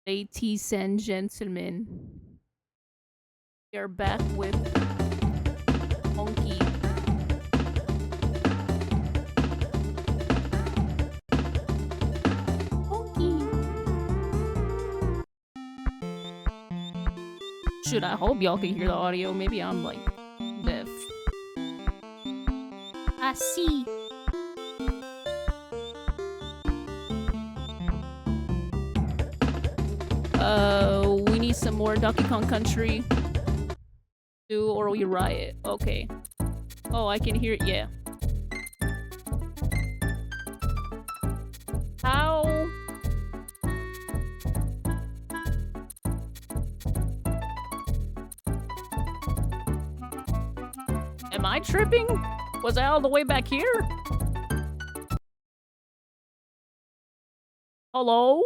Ladies and gentlemen, we are back with Monkey. Monkey. Shoot, I hope y'all can hear the audio. Maybe I'm like deaf. I see. We need some more Donkey Kong Country. Or we riot. Okay. Oh, I can hear it. Yeah. How? Am I tripping? Was I all the way back here? Hello?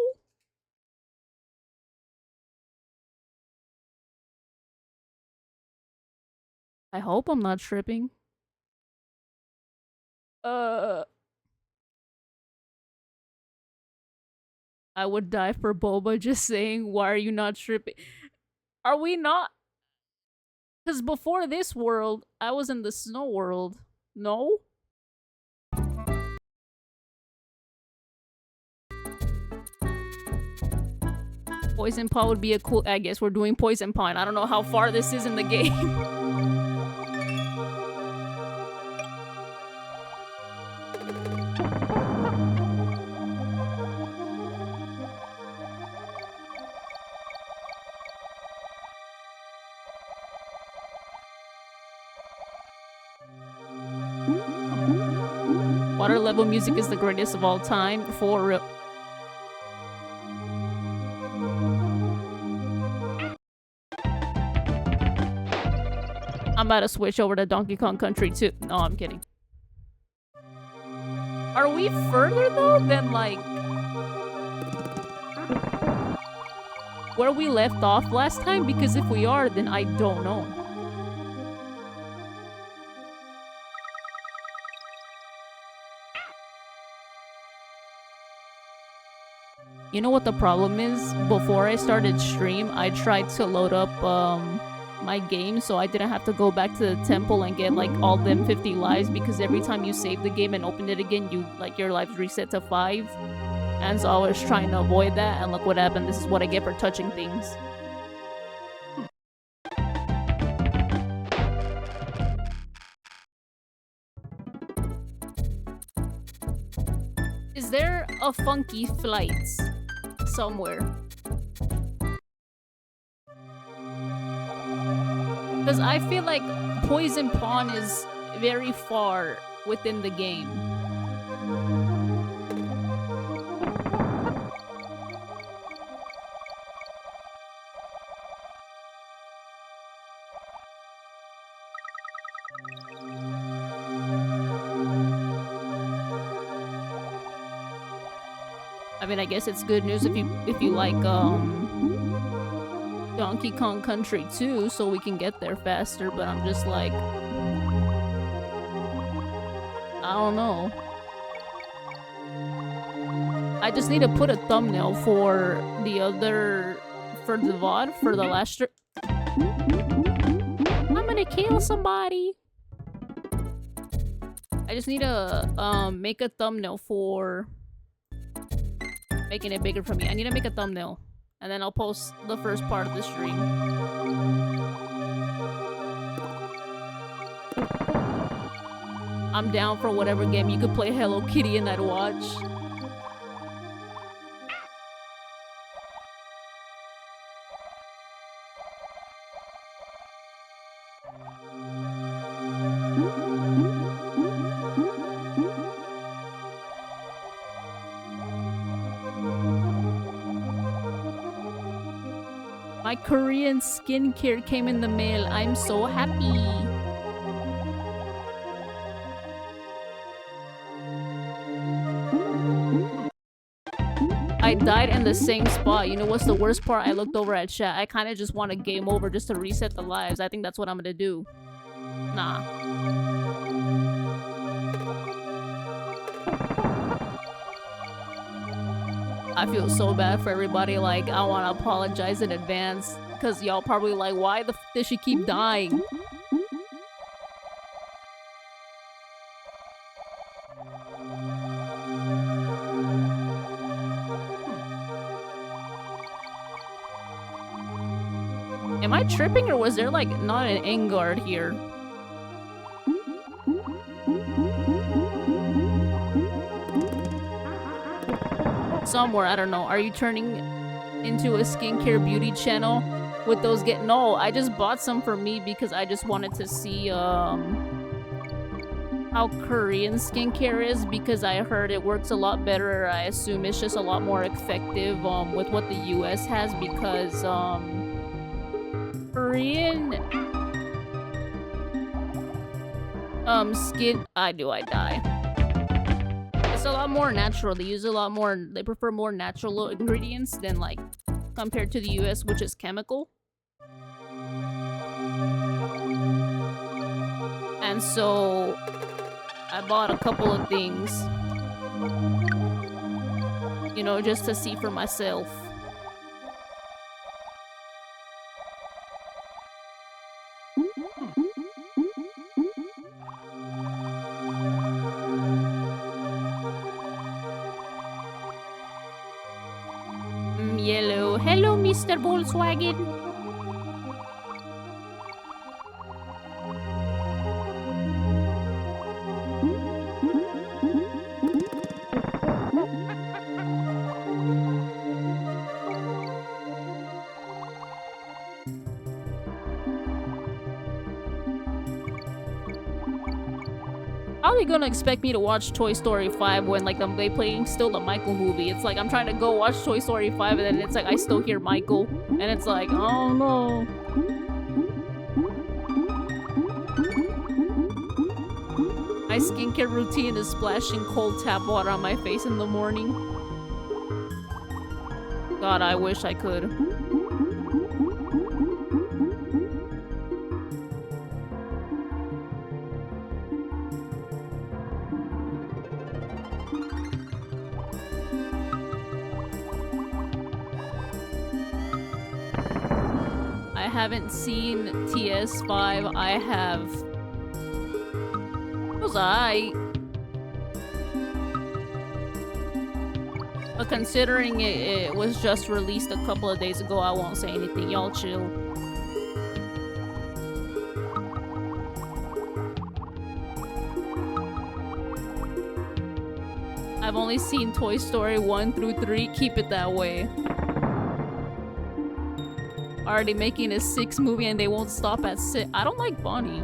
I hope I'm not tripping. I would die for Boba just saying, why are you not tripping? Are we not? Because before this world, I was in the snow world. No? Poison Paw would be a cool... I guess we're doing Poison Paw. I don't know how far this is in the game. Water level music is the greatest of all time. For real. I'm about to switch over to Donkey Kong Country too. No, I'm kidding. Are we further though than like where we left off last time? Because if we are, then I don't know. You know what the problem is? Before I started stream, I tried to load up my game so I didn't have to go back to the temple and get like all them 50 lives, because every time you save the game and open it again, you like your lives reset to 5. And so I was trying to avoid that, and look what happened. This is what I get for touching things. Is there a funky flight somewhere? Because I feel like Poison Pawn is very far within the game. I mean, I guess it's good news if you like Donkey Kong Country 2, so we can get there faster, but I'm just like, I don't know. I just need to put a thumbnail for the VOD for the last strip. I'm gonna kill somebody. I just need to make a thumbnail for making it bigger for me. I need to make a thumbnail. And then I'll post the first part of the stream. I'm down for whatever game. You could play Hello Kitty and I'd watch. My Korean skincare came in the mail. I'm so happy. I died in the same spot. You know what's the worst part? I looked over at chat. I kind of just want to game over just to reset the lives. I think that's what I'm gonna do. Nah. I feel so bad for everybody. Like, I want to apologize in advance because y'all probably like, why the f does she keep dying? Am I tripping or was there like not an end guard here? Somewhere, I don't know. Are you turning into a skincare beauty channel with those no, I just bought some for me because I just wanted to see how Korean skincare is because I heard it works a lot better. I assume it's just a lot more effective with what the US has because Korean skin I die. It's a lot more natural. They use a lot more, they prefer more natural ingredients than like compared to the US, which is chemical. And so I bought a couple of things, you know, just to see for myself. Yellow. Hello, Mr. Volkswagen. How are they gonna expect me to watch Toy Story 5 when like they playing still the Michael movie? It's like I'm trying to go watch Toy Story 5 and then it's like I still hear Michael and it's like, oh no. My skincare routine is splashing cold tap water on my face in the morning. God, I wish I could. I haven't seen TS5. I have... It was I. But considering it was just released a couple of days ago, I won't say anything. Y'all chill. I've only seen Toy Story 1 through 3. Keep it that way. Already making a 6 movie and they won't stop at 6. I don't like Bonnie.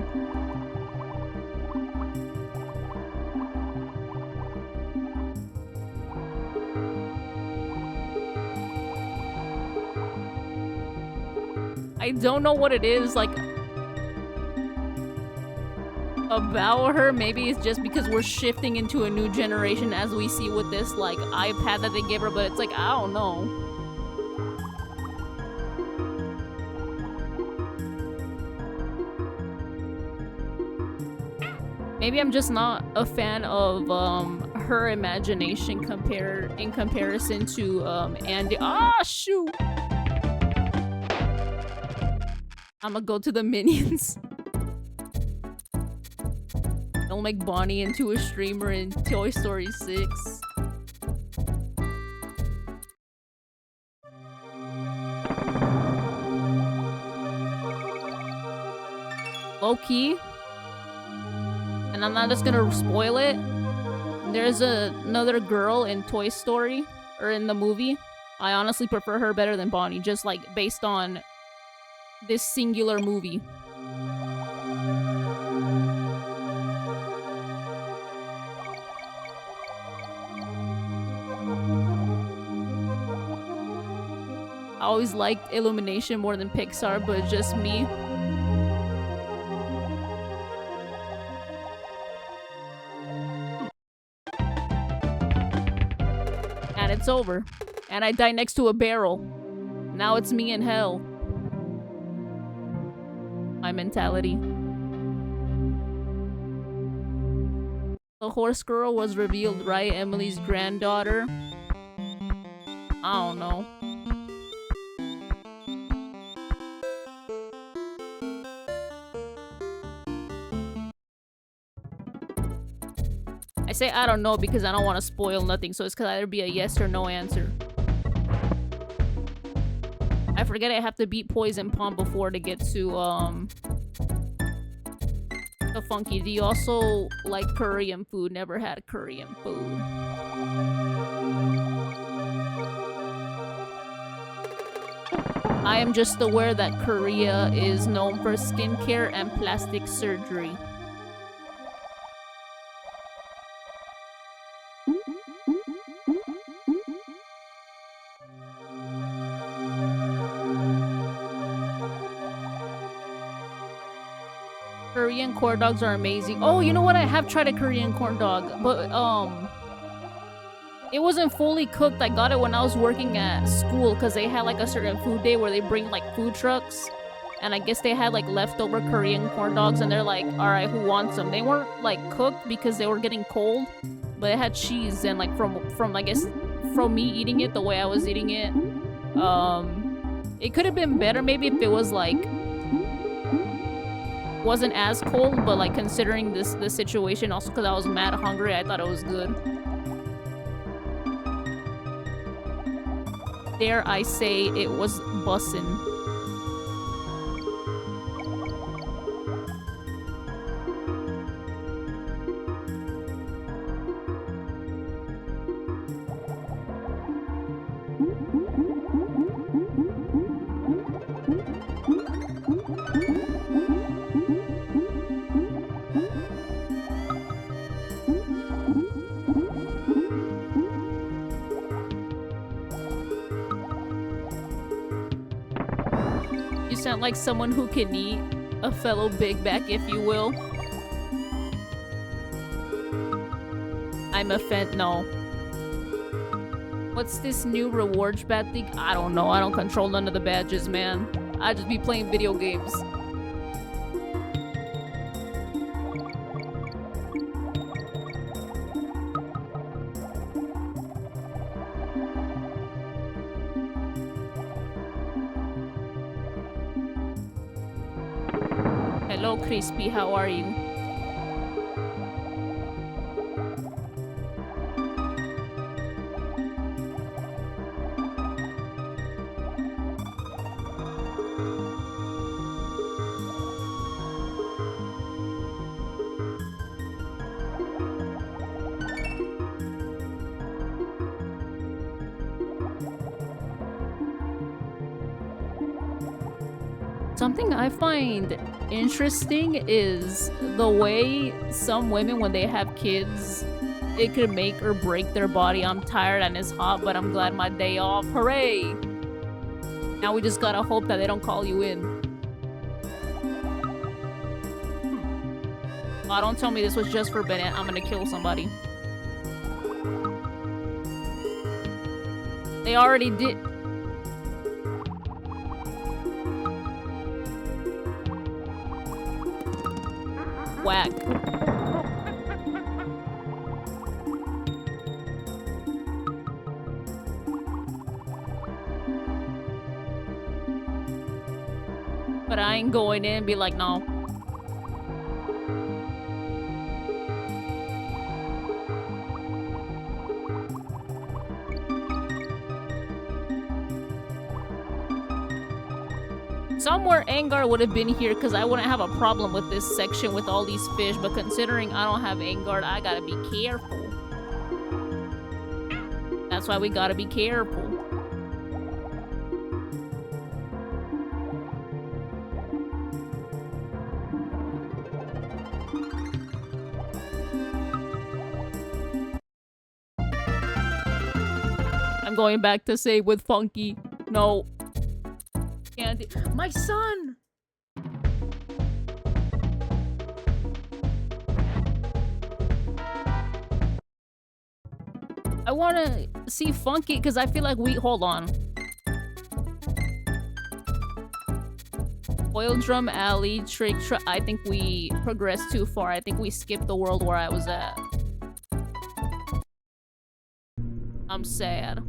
I don't know what it is like about her. Maybe it's just because we're shifting into a new generation as we see with this like iPad that they give her, but it's like I don't know. Maybe I'm just not a fan of her imagination in comparison to Andy. Ah, shoot! I'ma go to the Minions. Don't make Bonnie into a streamer in Toy Story 6. Low-key. And I'm not just gonna spoil it. There's another girl in Toy Story, or in the movie. I honestly prefer her better than Bonnie, just like based on this singular movie. I always liked Illumination more than Pixar, but it's just me. And it's over. And I die next to a barrel. Now it's me in hell. My mentality. The horse girl was revealed, right? Emily's granddaughter. I don't know. I say I don't know because I don't want to spoil nothing, so it's could either be a yes or no answer. I forget I have to beat Poison Palm before to get to the Funky. Do you also like Korean food? Never had Korean food. I am just aware that Korea is known for skincare and plastic surgery. Korean corn dogs are amazing. Oh, you know what? I have tried a Korean corn dog, but it wasn't fully cooked. I got it when I was working at school because they had like a certain food day where they bring like food trucks, and I guess they had like leftover Korean corn dogs, and they're like, all right, who wants them? They weren't like cooked because they were getting cold, but it had cheese, and like from I guess from me eating it the way I was eating it, it could have been better maybe if it was like wasn't as cold, but like considering this situation, also because I was mad hungry, I thought it was good. Dare I say it was bussin'. Sound like someone who can eat, a fellow big back, if you will. I'm no. What's this new rewards bad thing? I don't know. I don't control none of the badges, man. I just be playing video games. Hello, Crispy. How are you? Something I find interesting is the way some women, when they have kids, it could make or break their body. I'm tired and it's hot, but I'm glad my day off. Hooray! Now we just gotta hope that they don't call you in. Oh, don't tell me this was just for Bennett. I'm gonna kill somebody. They already did. Whack. But I ain't going in and be like, no. Somewhere Angar would have been here because I wouldn't have a problem with this section with all these fish, but considering I don't have Angar, I gotta be careful. That's why we gotta be careful. I'm going back to save with Funky. No. Candy. My son! I want to see Funky because I feel like we... Hold on. Oil Drum Alley, Trick. I think we progressed too far. I think we skipped the world where I was at. I'm sad.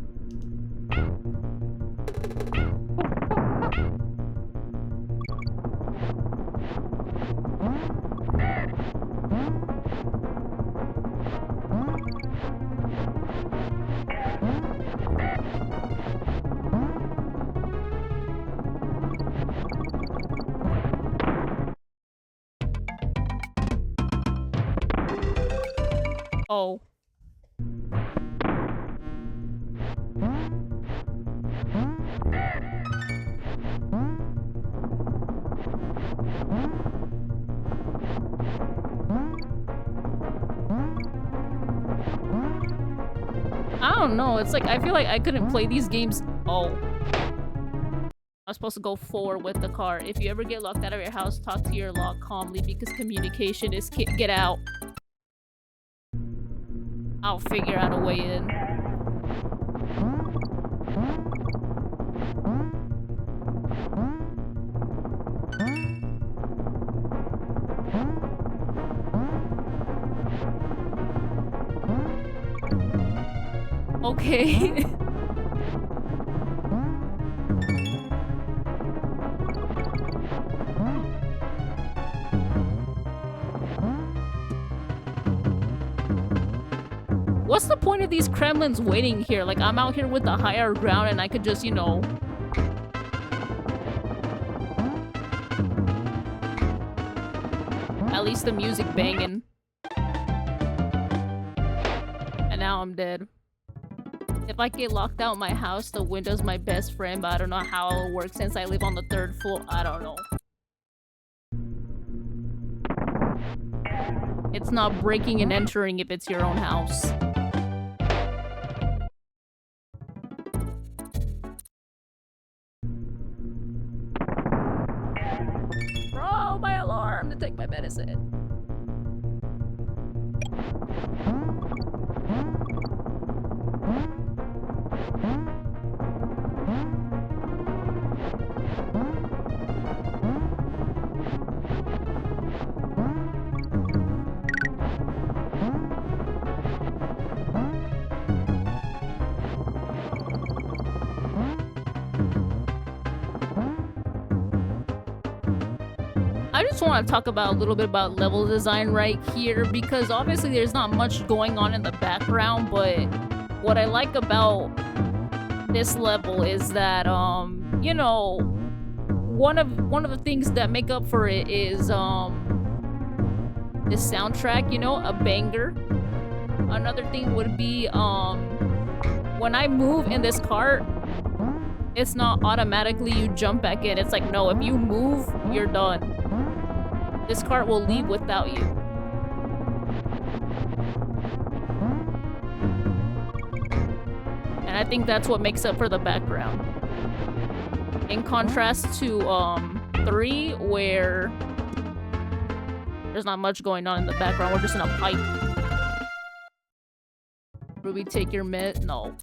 Oh. I don't know. It's like, I feel like I couldn't play these games. Oh. I was supposed to go forward with the car. If you ever get locked out of your house, talk to your lock calmly because communication is get out. I'll figure out a way in. Okay. What's the point of these Kremlins waiting here? Like, I'm out here with the higher ground and I could just, you know... At least the music banging. And now I'm dead. If I get locked out my house, the window's my best friend, but I don't know how it'll work since I live on the 3rd floor. I don't know. It's not breaking and entering if it's your own house. Bro, my alarm to take my medicine. I just want to talk about a little bit about level design right here because obviously there's not much going on in the background, but what I like about this level is that you know, one of the things that make up for it is this soundtrack, you know, a banger. Another thing would be when I move in this cart, it's not automatically you jump back in. It's like, no, if you move, you're done. This cart will leave without you. And I think that's what makes up for the background. In contrast to 3, where there's not much going on in the background. We're just in a pipe. Ruby, take your med. No.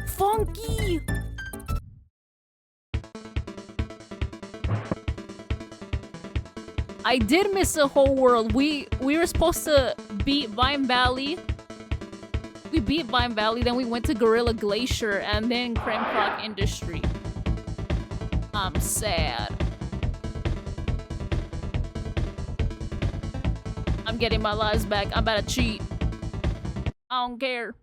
Funky! I did miss a whole world. We were supposed to beat Vine Valley. We beat Vine Valley, then we went to Gorilla Glacier, and then 𝐂𝐭𝐿 Industry. I'm sad. I'm getting my lives back. I'm about to cheat. I don't care.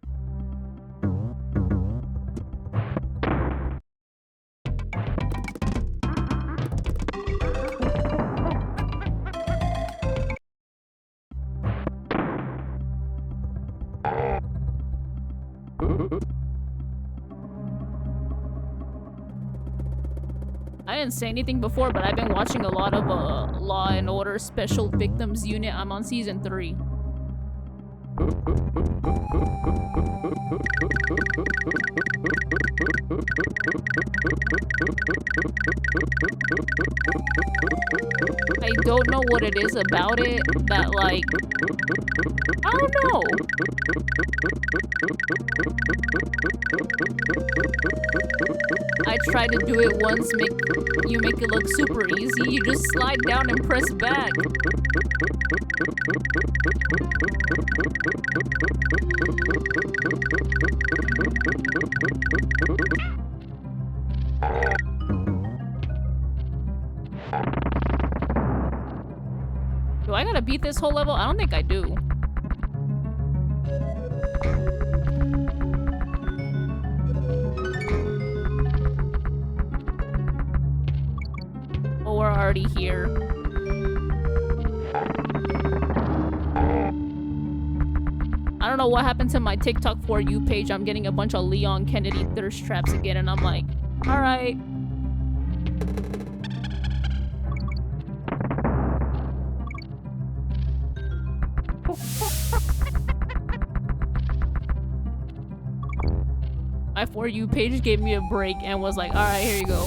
I didn't say anything before, but I've been watching a lot of Law and Order Special Victims Unit. I'm on season 3. I don't know what it is about it that, like, I don't know. I tried to do it once, you make it look super easy. You just slide down and press back. Do I gotta beat this whole level? I don't think I do. Oh, we're already here. know what happened to my TikTok For You page. I'm getting a bunch of Leon Kennedy thirst traps again, and I'm like, all right. My For You page gave me a break and was like, all right, here you go.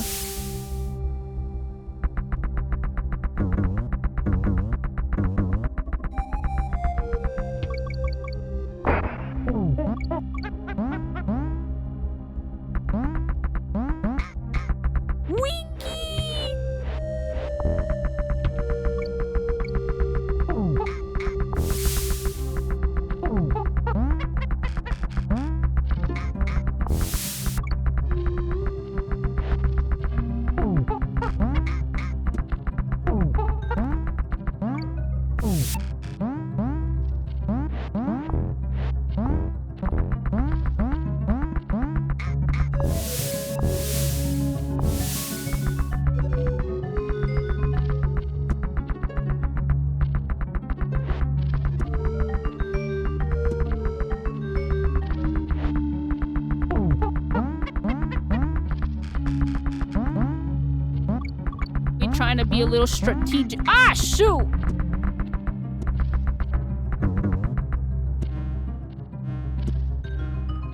Trying to be a little strategic. Ah, shoot!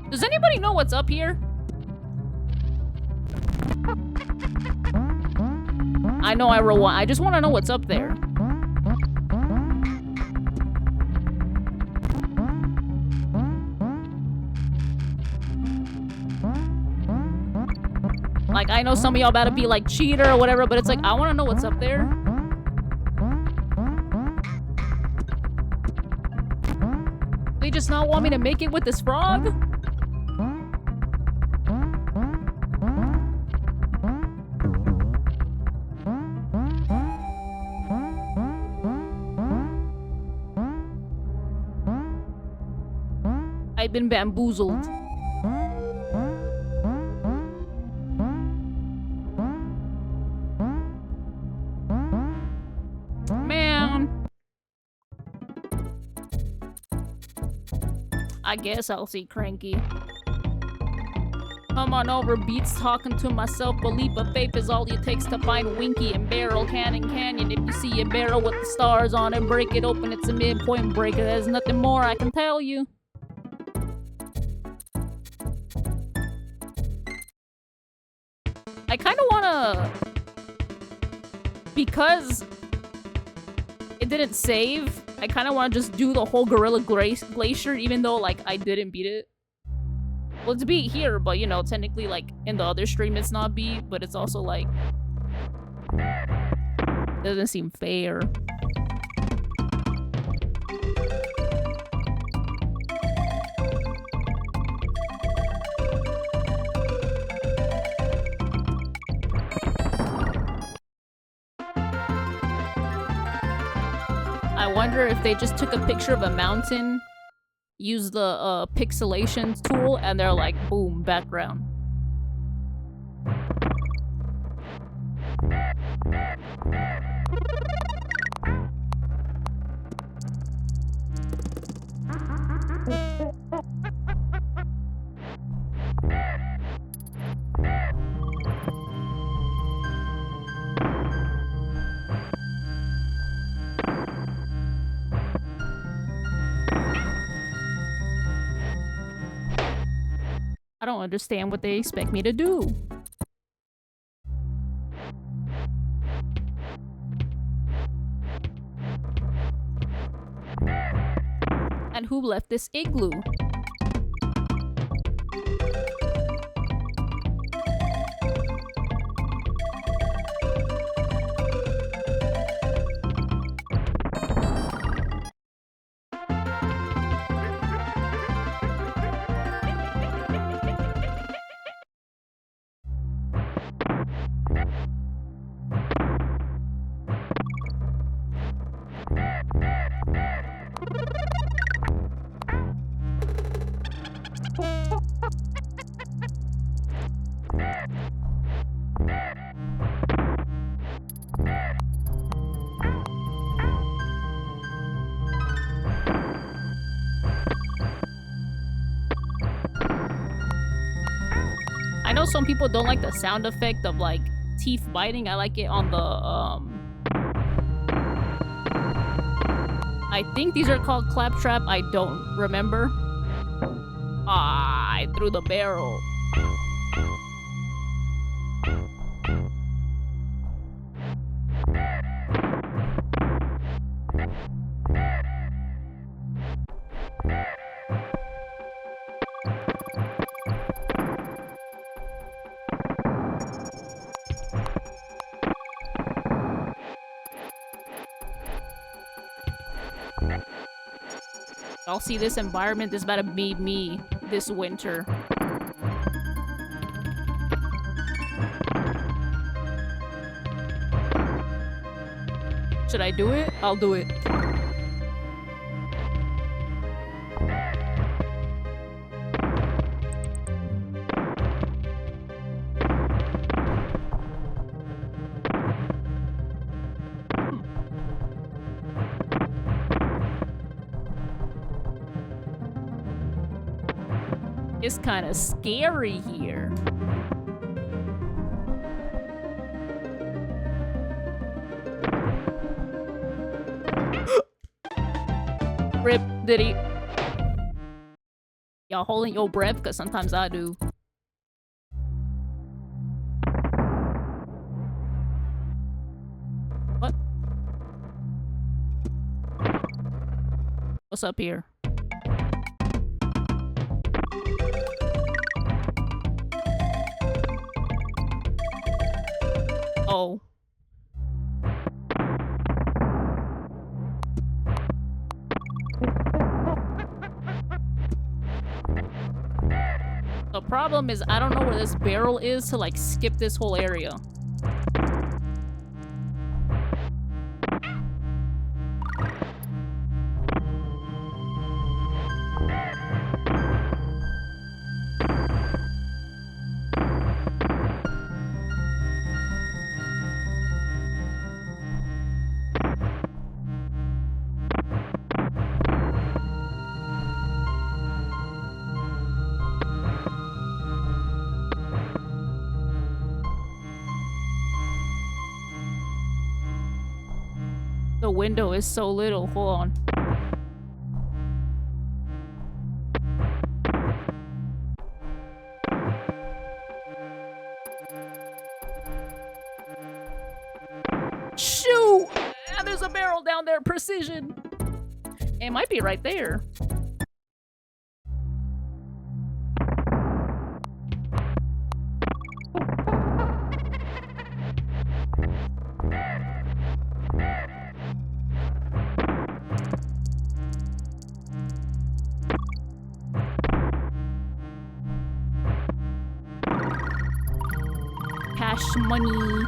Does anybody know what's up here? I know I roll one. I just want to know what's up there. Like, I know some of y'all about to be like cheater or whatever, but it's like, I want to know what's up there. They just not want me to make it with this frog? I've been bamboozled. I guess I'll see Cranky. Come on over, beats talking to myself. A leap of faith is all it takes to find Winky and Barrel, Canyon. If you see a barrel with the stars on it, break it open, it's a midpoint breaker. There's nothing more I can tell you. I kind of wanna... Because it didn't save, I kind of want to just do the whole Gorilla Glacier, even though, like, I didn't beat it. Well, it's beat here, but, you know, technically, like, in the other stream, it's not beat, but it's also, like... doesn't seem fair. I wonder if they just took a picture of a mountain, used the pixelation tool, and they're like, boom, background. I don't understand what they expect me to do. And who left this igloo? I know some people don't like the sound effect of like teeth biting. I like it on the I think these are called claptrap. I don't remember. Ah, I threw the barrel. I'll see this environment. This about to be me this winter. Should I do it? I'll do it. It's kind of scary here. Rip Diddy. Y'all holding your breath? Because sometimes I do. What? What's up here? Oh. The problem is I don't know where this barrel is to like skip this whole area. The window is so little. Hold on. Shoot! And there's a barrel down there. Precision. It might be right there. Cash money.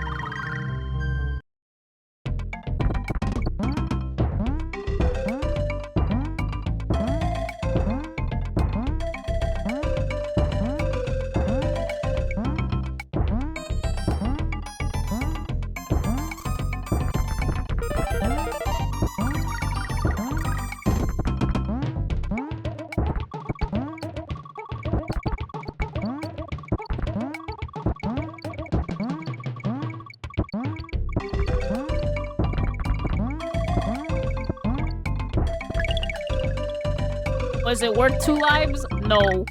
Was it worth 2 lives? No.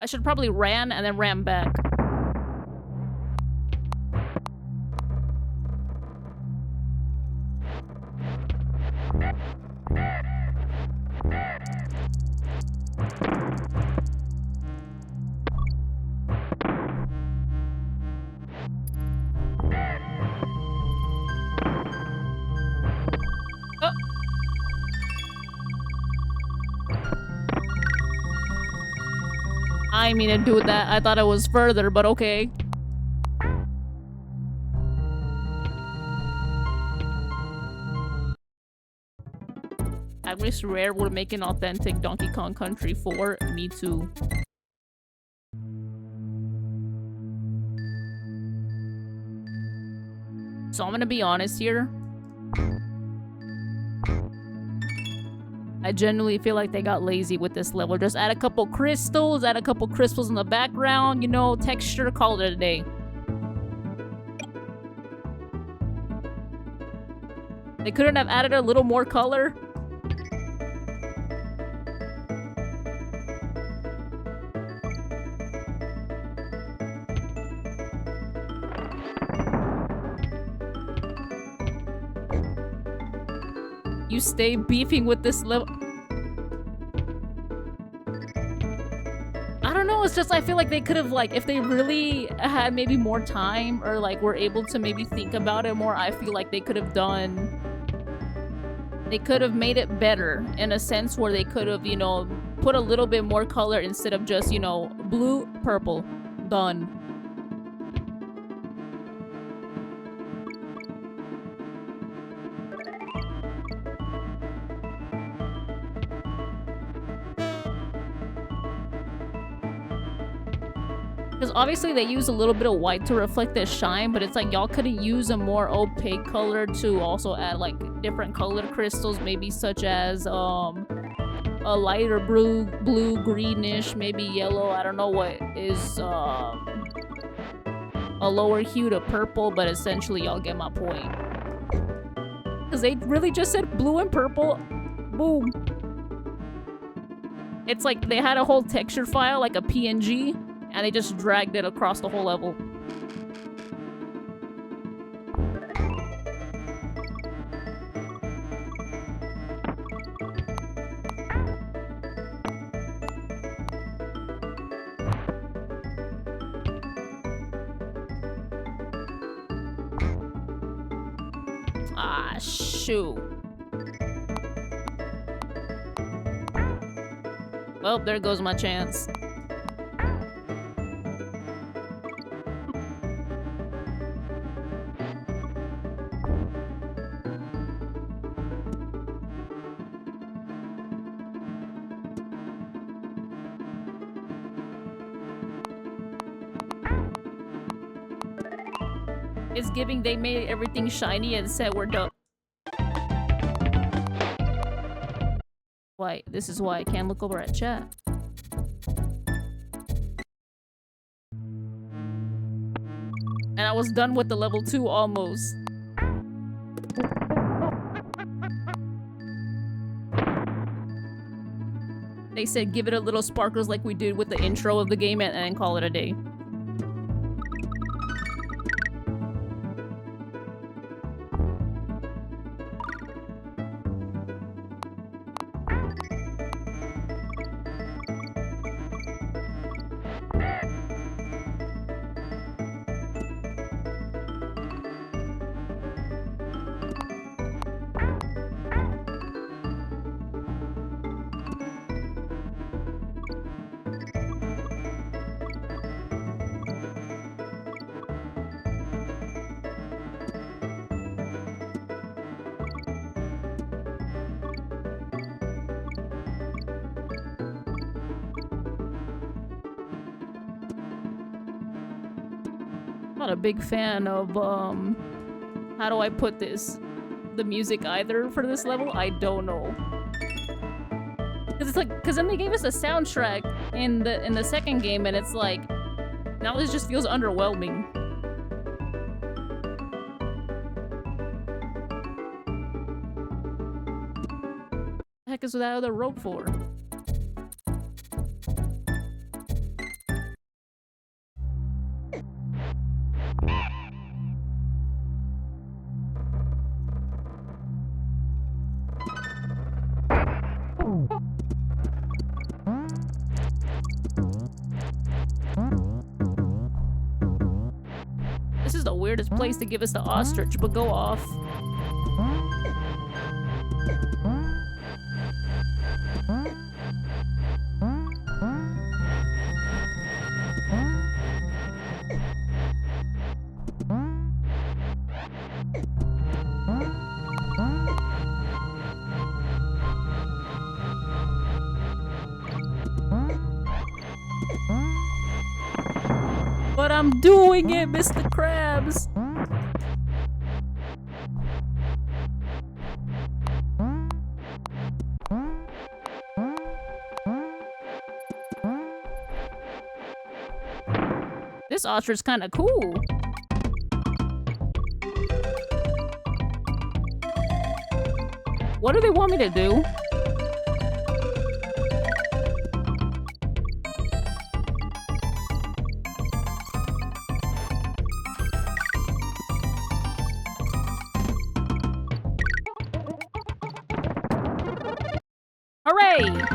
I should probably ran and then ran back. I mean to do that. I thought it was further, but okay. I wish Rare would make an authentic Donkey Kong Country 4. Me too. So I'm gonna be honest here. I genuinely feel like they got lazy with this level. Just add a couple crystals, add a couple crystals in the background, you know, texture, call it a day. They couldn't have added a little more color? You stay beefing with this level. I don't know, it's just I feel like they could have, like, if they really had maybe more time or like were able to maybe think about it more, I feel like they could have made it better in a sense where they could have, you know, put a little bit more color instead of just, you know, blue, purple, done. Because obviously they use a little bit of white to reflect the shine, but it's like y'all could have used a more opaque color to also add like different colored crystals, maybe such as a lighter blue, greenish, maybe yellow. I don't know what is a lower hue to purple, but essentially y'all get my point. Because they really just said blue and purple. Boom. It's like they had a whole texture file, like a PNG, and they just dragged it across the whole level. Ah, shoot. Well, there goes my chance. It's giving they made everything shiny and said we're done. Why? This is why I can't look over at chat. And I was done with the level 2 almost. They said give it a little sparkles like we did with the intro of the game and then call it a day. Not a big fan of how do I put this, the music either for this level. I don't know, because it's like, because then they gave us a soundtrack in the second game and it's like now this just feels underwhelming. What the heck is that other rope for? This is the weirdest place to give us the ostrich, but go off. But I'm doing it, Mr. Krabs. This ostrich kind of cool. What do they want me to do? Hooray!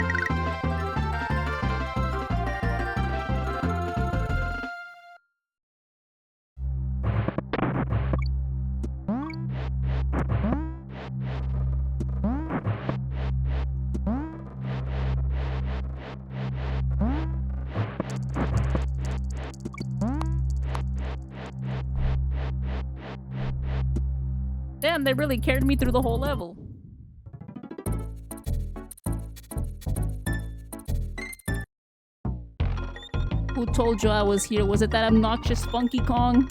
Damn, they really carried me through the whole level. Who told you I was here? Was it that obnoxious Funky Kong?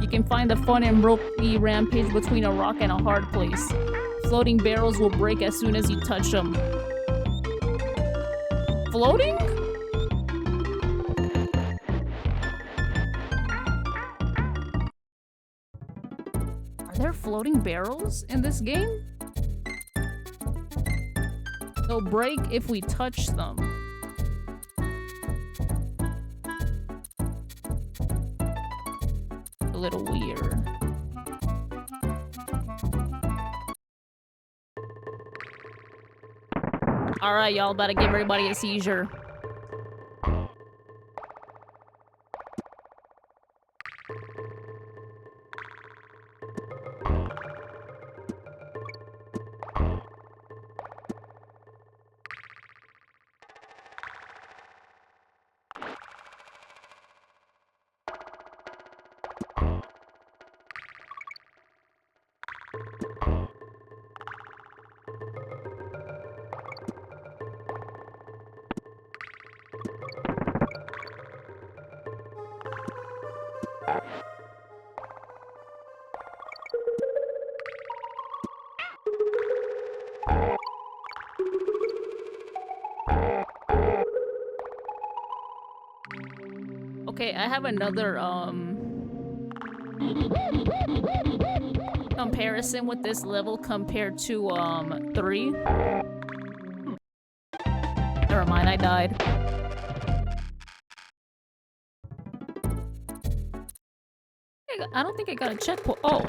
You can find the fun and ropey rampage between a rock and a hard place. Floating barrels will break as soon as you touch them. Floating? Are there floating barrels in this game? They'll break if we touch them. A little weird. Alright, y'all about to give everybody a seizure. Okay, I have another, comparison with this level compared to, 3. Never mind, I died. I don't think I got a checkpoint. Oh.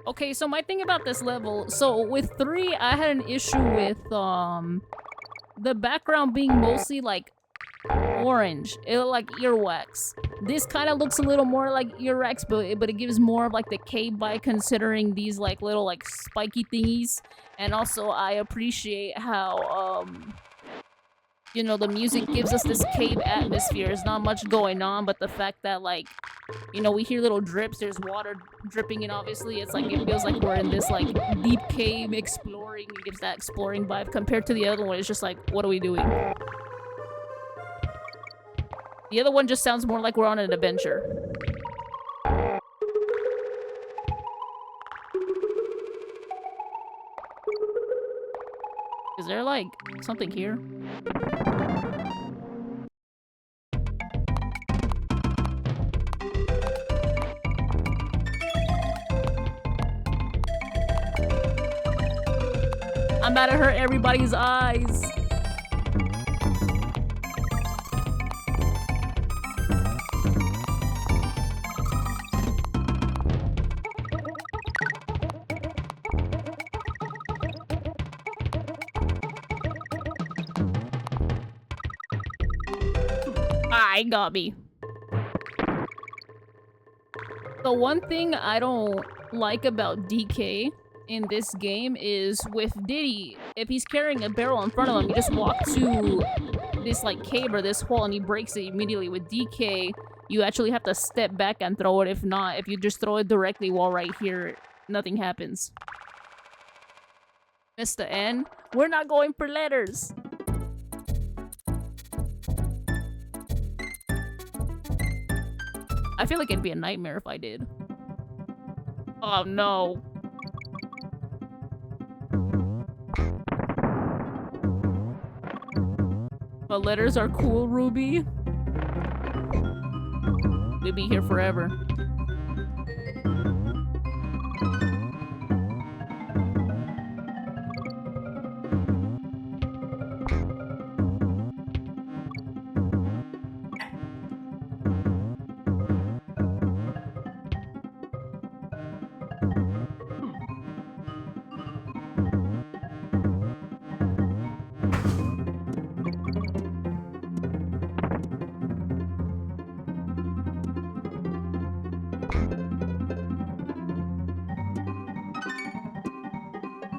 Okay, so my thing about this level, so with 3, I had an issue with, the background being mostly, like, orange. It looked like earwax. This kind of looks a little more like earwax, but it gives more of, like, the 𝐂𝐽 considering these, like, little, like, spiky thingies. And also, I appreciate how, you know, the music gives us this cave atmosphere. There's not much going on, but the fact that, like, you know, we hear little drips, there's water dripping in, obviously. It's like, it feels like we're in this, like, deep cave exploring. It gives that exploring vibe compared to the other one. It's just like, what are we doing? The other one just sounds more like we're on an adventure. Is there, like, something here? I'm about to hurt everybody's eyes. Ah, it got me. The one thing I don't like about DK in this game is with Diddy, if he's carrying a barrel in front of him, you just walk to this like cave or this hole and he breaks it immediately. With DK, you actually have to step back and throw it. If not, if you just throw it directly while right here, nothing happens. Mr. N, we're not going for letters. I feel like it'd be a nightmare if I did. Oh no. But letters are cool, Ruby. We'll be here forever.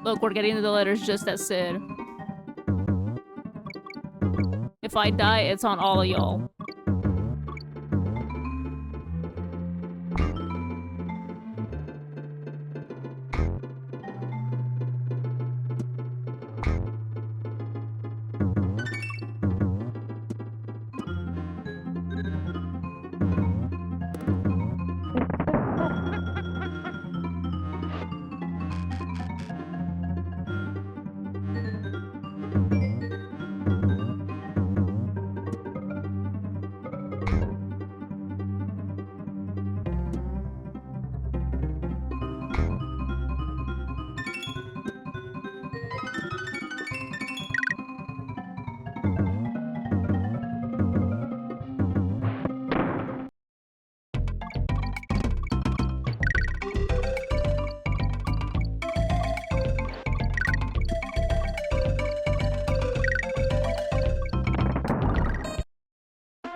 Look, we're getting to the letters just as said. If I die, it's on all of y'all.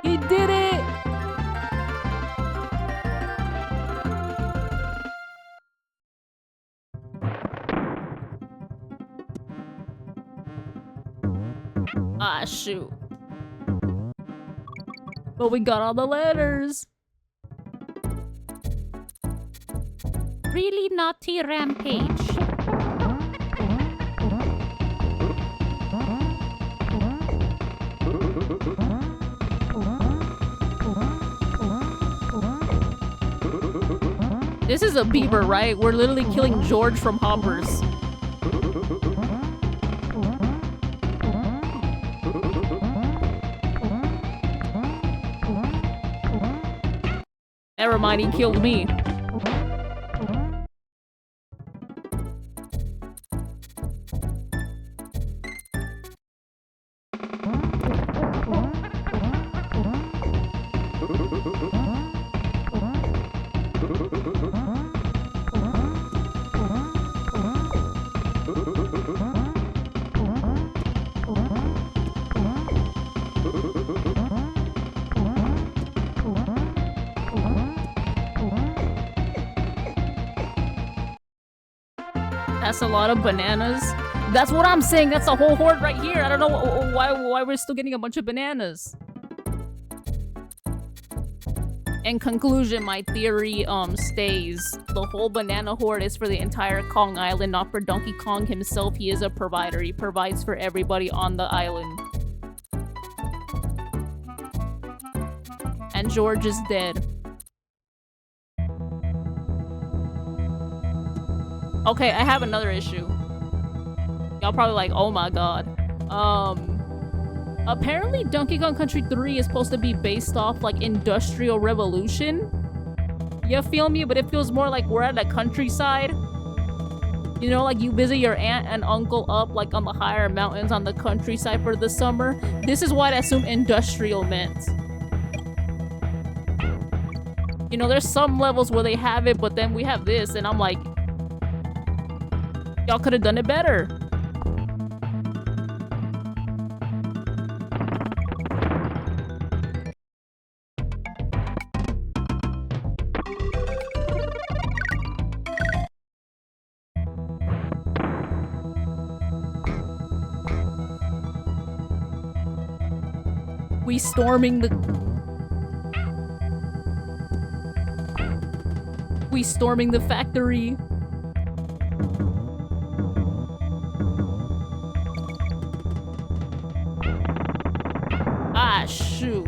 He did it! Ah, shoot. But we got all the letters. Really naughty rampage. This is a beaver, right? We're literally killing George from Hoppers. Never mind, he killed me. That's a lot of bananas. That's what I'm saying. That's a whole horde right here. I don't know why we're still getting a bunch of bananas. In conclusion, my theory stays. The whole banana horde is for the entire Kong Island, not for Donkey Kong himself. He is a provider. He provides for everybody on the island. And George is dead. Okay, I have another issue. Y'all probably like, oh my god. Apparently Donkey Kong Country 3 is supposed to be based off like Industrial Revolution. You feel me? But it feels more like we're at a countryside. You know, like you visit your aunt and uncle up like on the higher mountains on the countryside for the summer. This is what I assume industrial meant. You know, there's some levels where they have it, but then we have this, and I'm like, y'all could have done it better. we storming the... We storming the factory. Ah, shoot.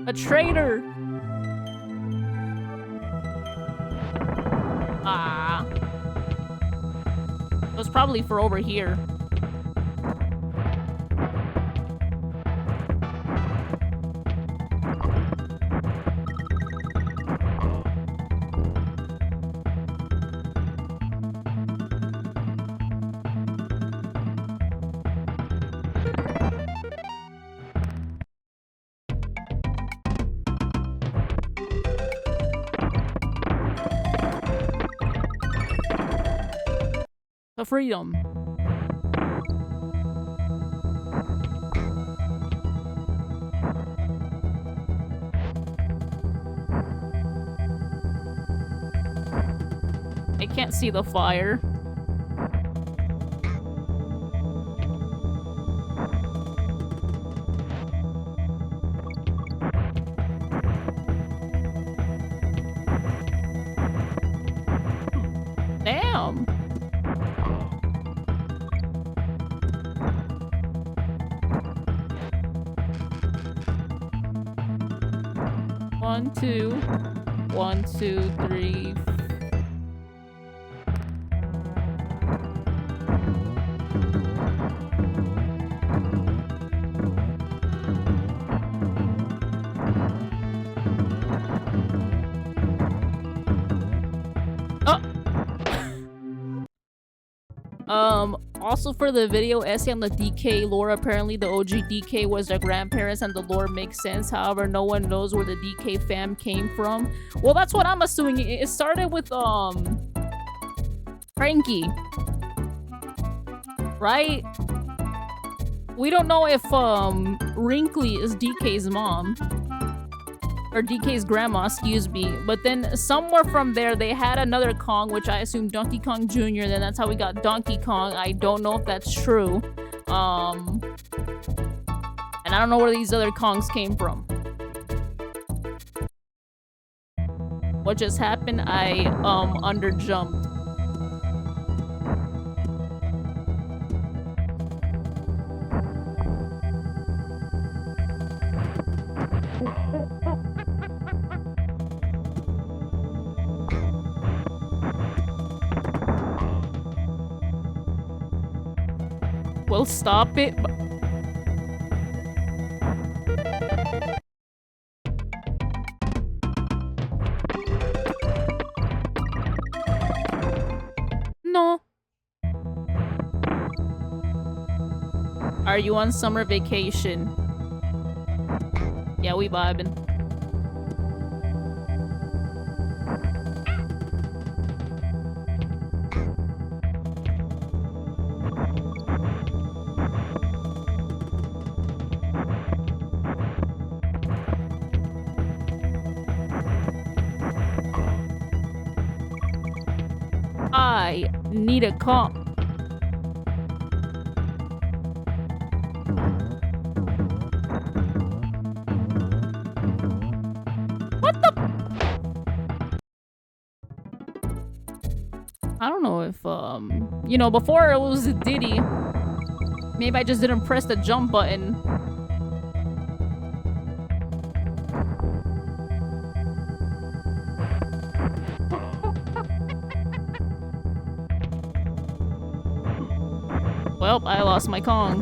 A traitor! Ah. It was probably for over here. The freedom. I can't see the fire. Damn. One, two. 1, 2, 3. Also for the video essay on the DK lore, apparently the OG DK was their grandparents and the lore makes sense. However, no one knows where the DK fam came from. Well, that's what I'm assuming. It started with, Frankie. Right? We don't know if, Wrinkly is DK's mom. Or DK's grandma, excuse me. But then somewhere from there, they had another Kong, which I assume Donkey Kong Jr. Then that's how we got Donkey Kong. I don't know if that's true. And I don't know where these other Kongs came from. What just happened? I, underjumped. We'll stop it. No. Are you on summer vacation? Yeah, we vibing. I need a comp. What the? I don't know if, you know, before it was a Diddy. Maybe I just didn't press the jump button. Well, I lost my Kong.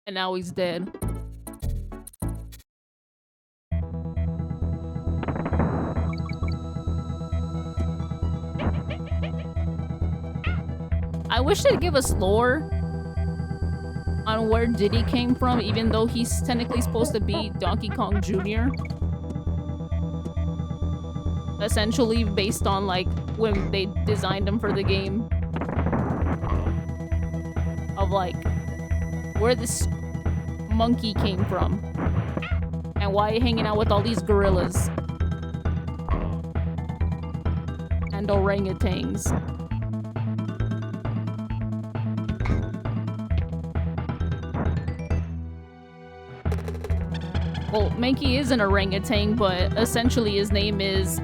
And now he's dead. I wish they'd give us lore on where Diddy came from, even though he's technically supposed to be Donkey Kong Jr. Essentially based on like when they designed him for the game. Of like where this monkey came from. And why hanging out with all these gorillas. And orangutans. Well, Mankey is an orangutan, but essentially his name is,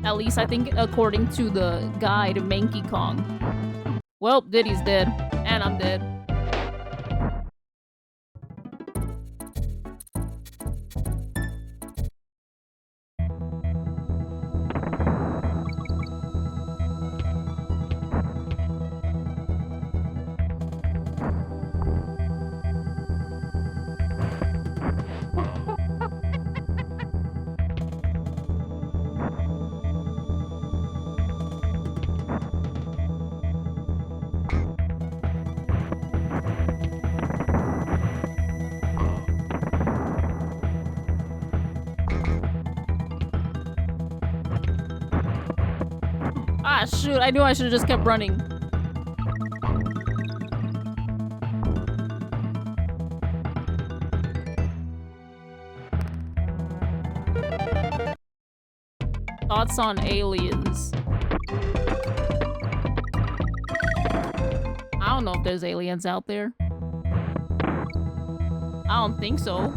at least I think according to the guide, Mankey Kong. Well, Diddy's dead. And I'm dead. Ah, shoot. I knew I should have just kept running. Thoughts on aliens? I don't know if there's aliens out there. I don't think so.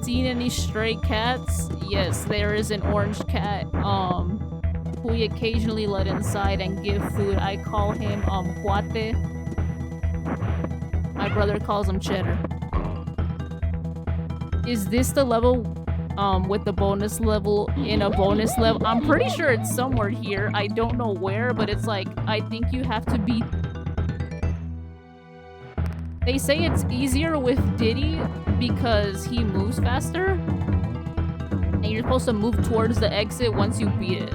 Seen any stray cats? Yes, there is an orange cat, who we occasionally let inside and give food. I call him, 𝐒𝐭𝐫𝐞𝐚𝐦. My brother calls him Cheddar. Is this the level, with the bonus level in a bonus level? I'm pretty sure it's somewhere here. I don't know where, but it's like, I think you have to be... They say it's easier with Diddy because he moves faster. And you're supposed to move towards the exit once you beat it.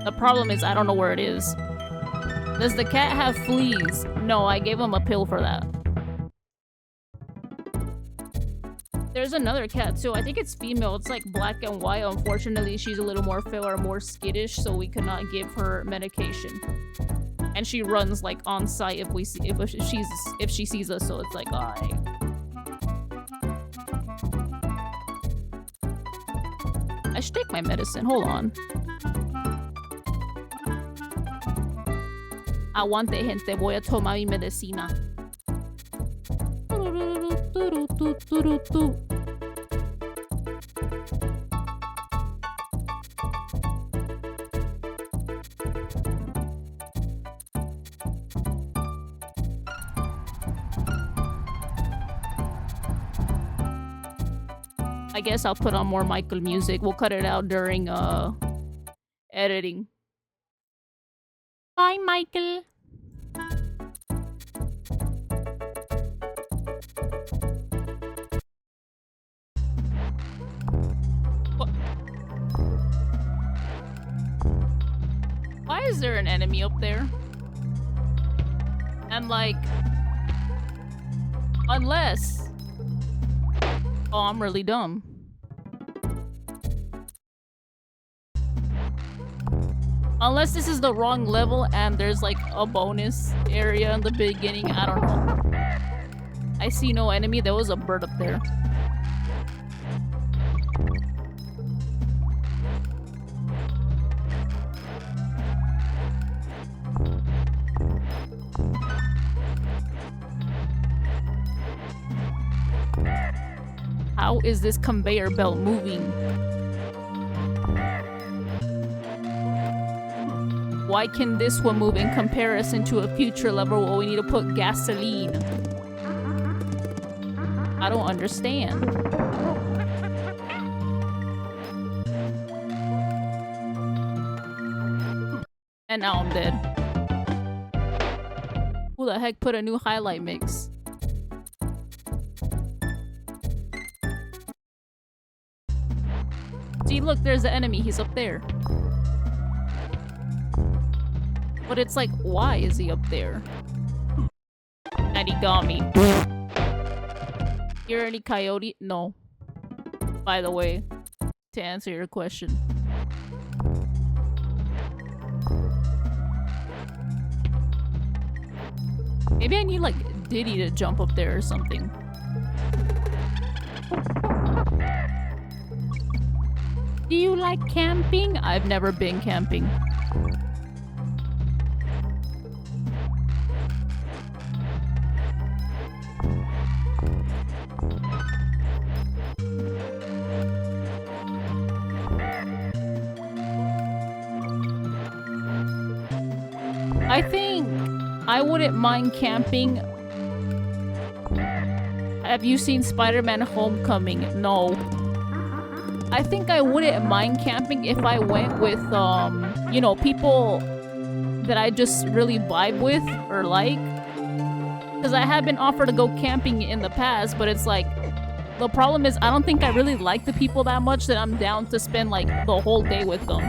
The problem is I don't know where it is. Does the cat have fleas? No, I gave him a pill for that. There's another cat too. I think it's female. It's like black and white. Unfortunately, she's a little more feral or more skittish, so we cannot give her medication. And she runs like on site if she sees us. So it's like, alright. I should take my medicine. Hold on. Aguante, gente. Voy a tomar mi medicina. I guess I'll put on more Michael music. We'll cut it out during editing. Bye, Michael. Why is there an enemy up there? And like... Unless... Oh, I'm really dumb. Unless this is the wrong level and there's like a bonus area in the beginning. I don't know. I see no enemy. There was a bird up there. How is this conveyor belt moving? Why can this one move in comparison to a future level where we need to put gasoline? I don't understand. And now I'm dead. Who the heck put a new highlight mix? See, look, there's the enemy. He's up there. But it's like, why is he up there? And he got me. Hear any coyote? No. By the way, to answer your question. Maybe I need like Diddy to jump up there or something. Do you like camping? I've never been camping. I think I wouldn't mind camping. Have you seen Spider-Man Homecoming? No. I think I wouldn't mind camping if I went with, you know, people that I just really vibe with or like. Because I have been offered to go camping in the past, but it's like, the problem is I don't think I really like the people that much that I'm down to spend like the whole day with them.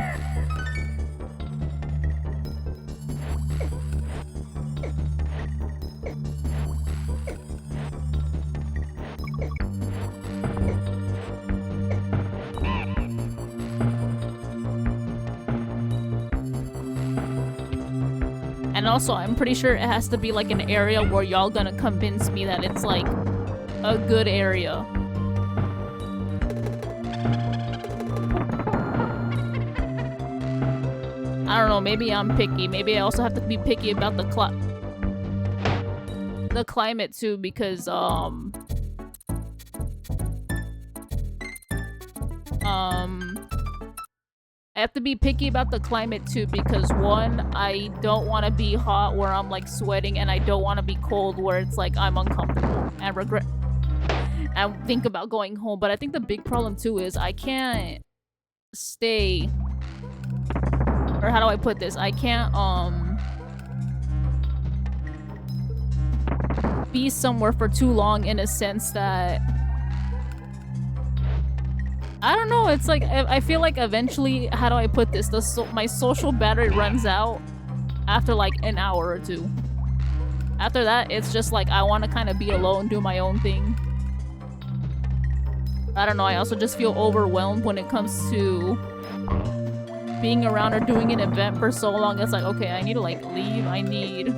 And also, I'm pretty sure it has to be like an area where y'all gonna convince me that it's like a good area. I don't know, maybe I'm picky. Maybe I also have to be picky about the climate too, because I have to be picky about the climate too, because one, I don't want to be hot where I'm like sweating, and I don't want to be cold where it's like I'm uncomfortable and regret and think about going home. But I think the big problem too is I can't stay, or how do I put this? I can't be somewhere for too long, in a sense that I don't know, it's like, I feel like eventually, how do I put this? My social battery runs out after like an hour or two. After that, it's just like, I want to kind of be alone, do my own thing. I don't know, I also just feel overwhelmed when it comes to being around or doing an event for so long. It's like, okay, I need to like leave, I need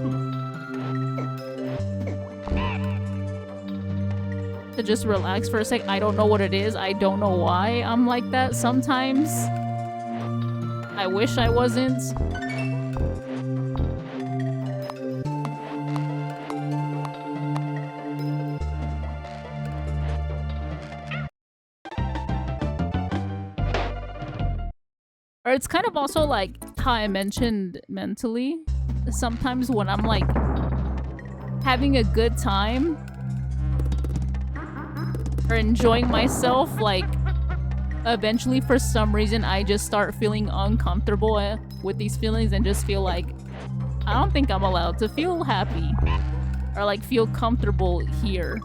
to just relax for a sec. I don't know what it is. I don't know why I'm like that sometimes. I wish I wasn't. Or it's kind of also like how I mentioned mentally. Sometimes when I'm like having a good time or enjoying myself, like eventually for some reason I just start feeling uncomfortable with these feelings and just feel like I don't think I'm allowed to feel happy or like feel comfortable here.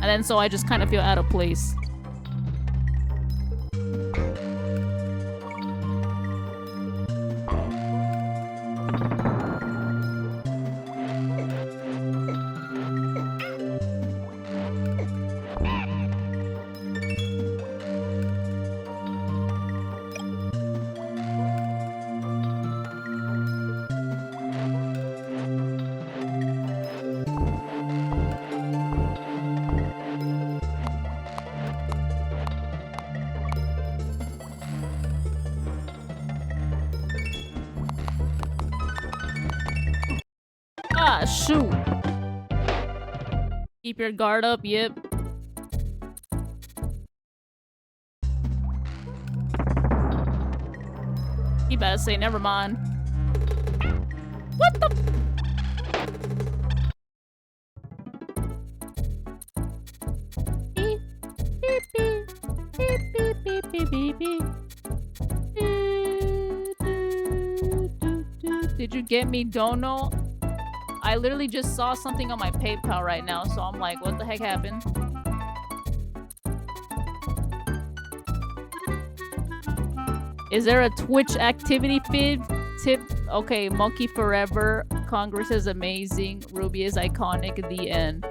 And then so I just kind of feel out of place. Ah, shoot. Keep your guard up, yep. You better say never mind. What the? Beep, beep, beep, beep, beep, beep, beep, beep. Did you get me? Don't know. I literally just saw something on my PayPal right now, so I'm like, what the heck happened? Is there a Twitch activity tip? Okay, Monkey Forever. Congress is amazing. Ruby is iconic. The end.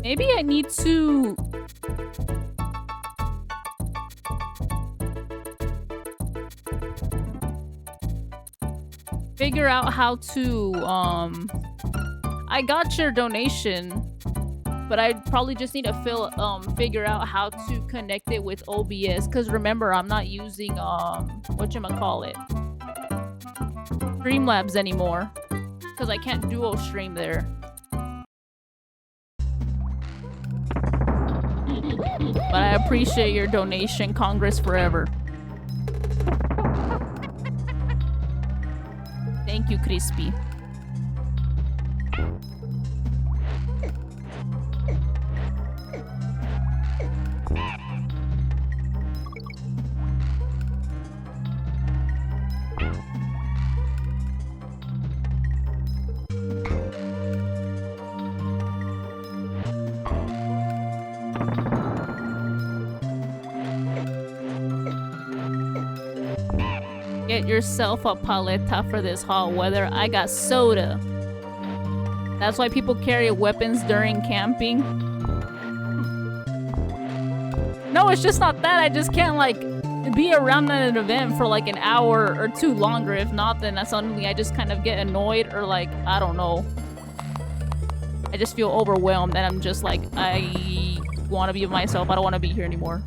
Maybe I need to... figure out how to, I got your donation, but I probably just need to figure out how to connect it with OBS, because remember, I'm not using, whatchamacallit, Streamlabs anymore, because I can't duo stream there. But I appreciate your donation, Congress Forever. Thank you, Crispy. Get yourself a paleta for this hot weather. I got soda. That's why people carry weapons during camping. No, it's just not that. I just can't, like, be around at an event for, like, an hour or two longer. If not, then suddenly I just kind of get annoyed or, like, I don't know. I just feel overwhelmed and I'm just like, I want to be myself. I don't want to be here anymore.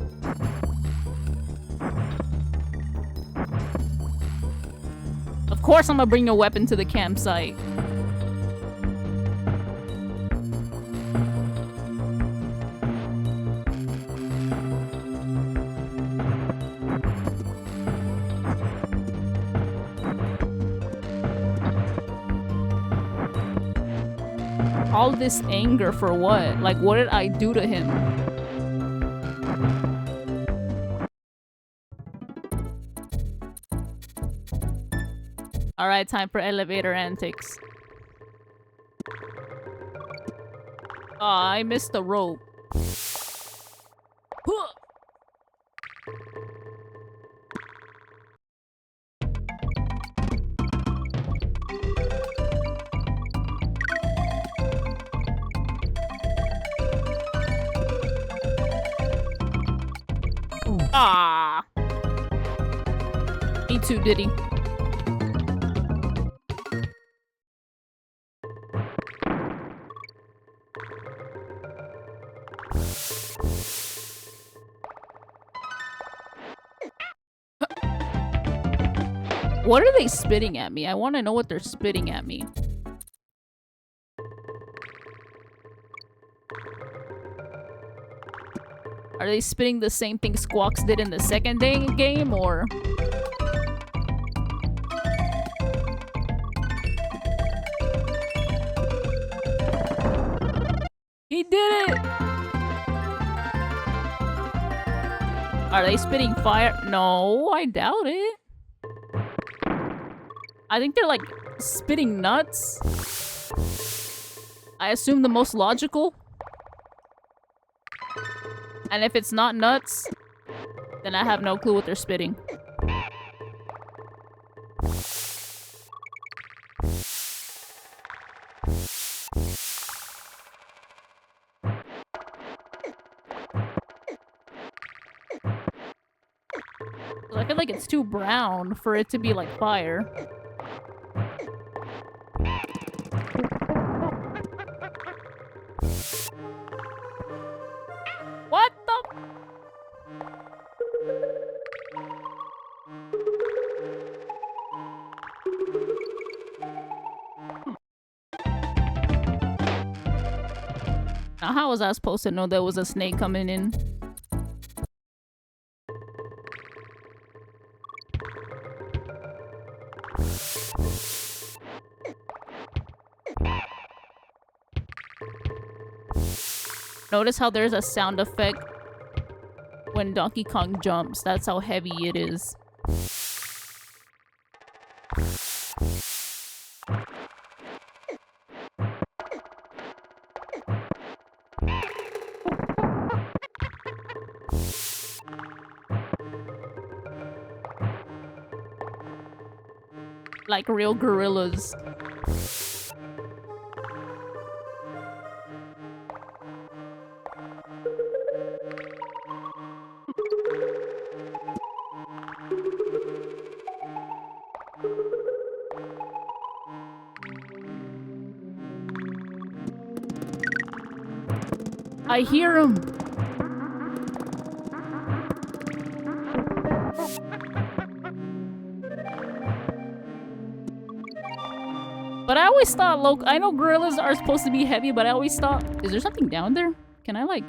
Of course I'm gonna bring a weapon to the campsite. All this anger for what? Like, what did I do to him? Alright, time for elevator antics. Aw, I missed the rope. Ah. Me too, Diddy. What are they spitting at me? I want to know what they're spitting at me. Are they spitting the same thing Squawks did in the second game, or...? He did it! Are they spitting fire? No, I doubt it. I think they're, like, spitting nuts. I assume the most logical. And if it's not nuts, then I have no clue what they're spitting. I feel like it's too brown for it to be like fire. What the? Now, how was I supposed to know there was a snake coming in? Notice how there's a sound effect when Donkey Kong jumps. That's how heavy it is. Like real gorillas. I hear him. But I always thought, I know gorillas are supposed to be heavy, but I always thought, is there something down there? Can I like...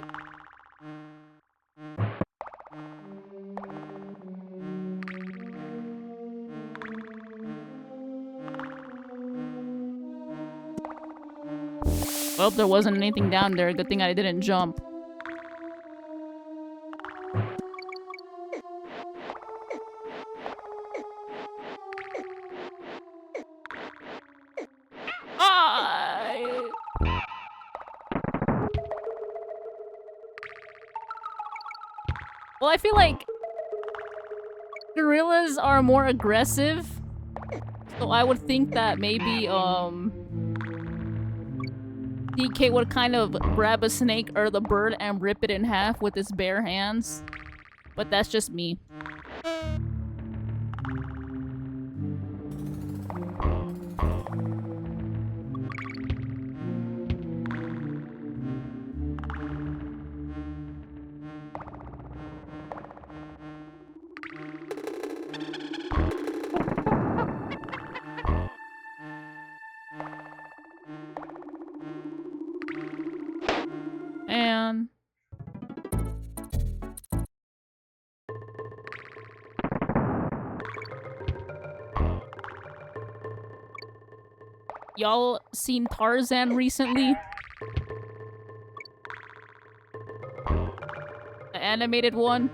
Well, there wasn't anything down there. Good thing I didn't jump. Well, I feel like gorillas are more aggressive, so I would think that maybe DK would kind of grab a snake or the bird and rip it in half with his bare hands. But that's just me. And y'all seen Tarzan recently? The animated one?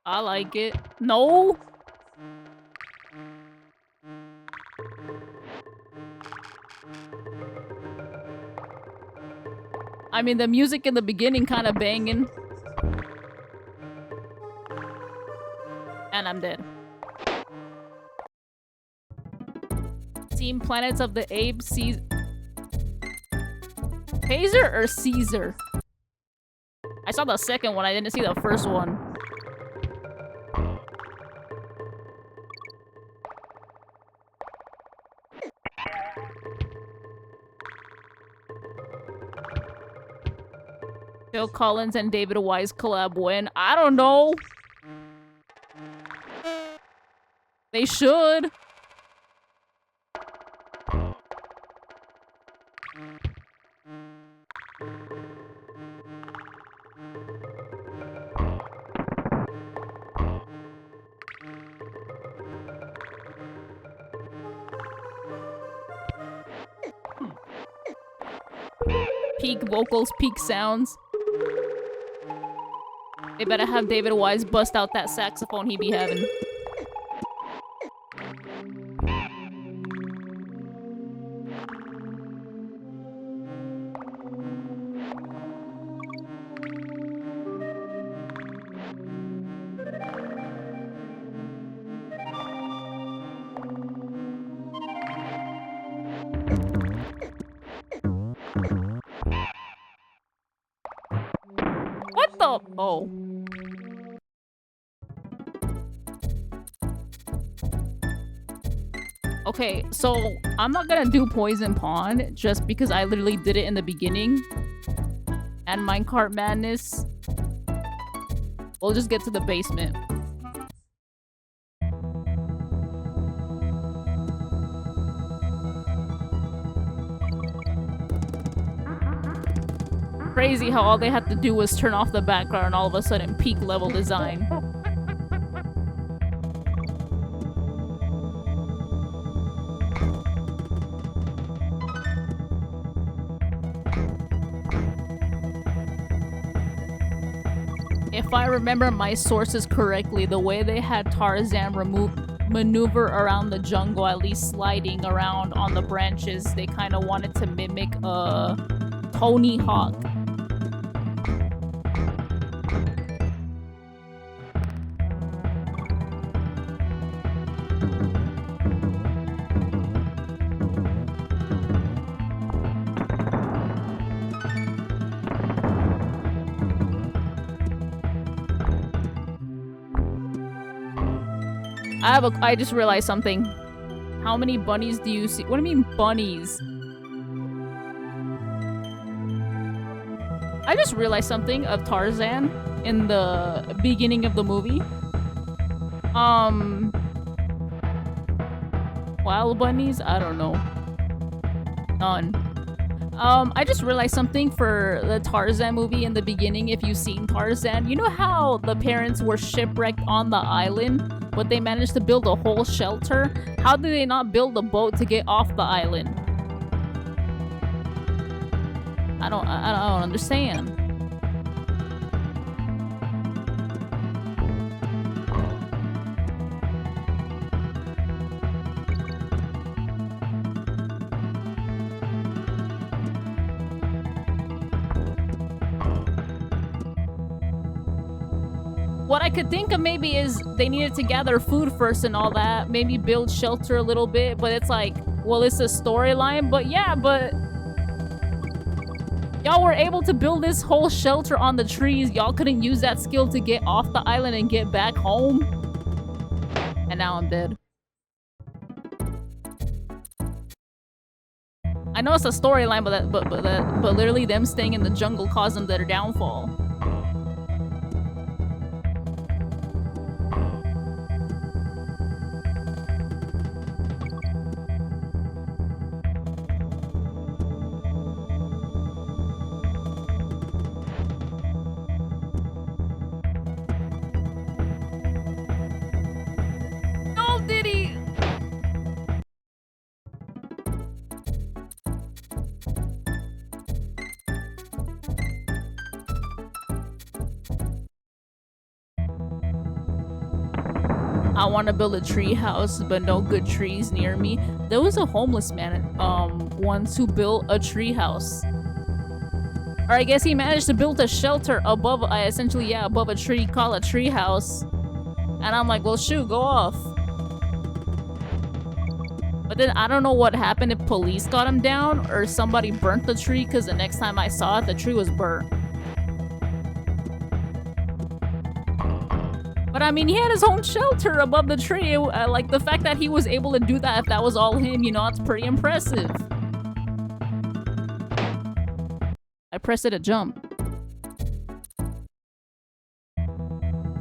I like it. No? I mean, the music in the beginning kind of banging. And I'm dead. Team Planets of the Apes, Caesar or Caesar? I saw the second one, I didn't see the first one. Phil Collins and David Wise collab when? I don't know. They should. Peak vocals, peak sounds. They better have David Wise bust out that saxophone he be having. What the? Oh. Okay, so I'm not gonna do Poison Pond just because I literally did it in the beginning. And Minecart Madness. We'll just get to the basement. Crazy how all they had to do was turn off the background and all of a sudden peak level design. If I remember my sources correctly, the way they had Tarzan maneuver around the jungle, at least sliding around on the branches, they kind of wanted to mimic Tony Hawk. I just realized something. How many bunnies do you see? What do you mean bunnies? I just realized something of Tarzan in the beginning of the movie. Wild bunnies? I don't know. None. I just realized something for the Tarzan movie in the beginning. If you've seen Tarzan, you know how the parents were shipwrecked on the island, but they managed to build a whole shelter? How did they not build a boat to get off the island? I don't understand. What I could think of maybe is they needed to gather food first and all that. Maybe build shelter a little bit. But it's like, well, it's a storyline. But yeah, but y'all were able to build this whole shelter on the trees. Y'all couldn't use that skill to get off the island and get back home. And now I'm dead. I know it's a storyline, but literally them staying in the jungle caused them their downfall. I want to build a tree house, but no good trees near me. There was a homeless man once who built a tree house. Or I guess he managed to build a shelter above, essentially, yeah, above a tree called a tree house. And I'm like, well, shoot, go off. But then I don't know what happened if police got him down or somebody burnt the tree, because the next time I saw it, the tree was burnt. But I mean, he had his own shelter above the tree. Like, the fact that he was able to do that, if that was all him, you know, it's pretty impressive. I pressed it to jump.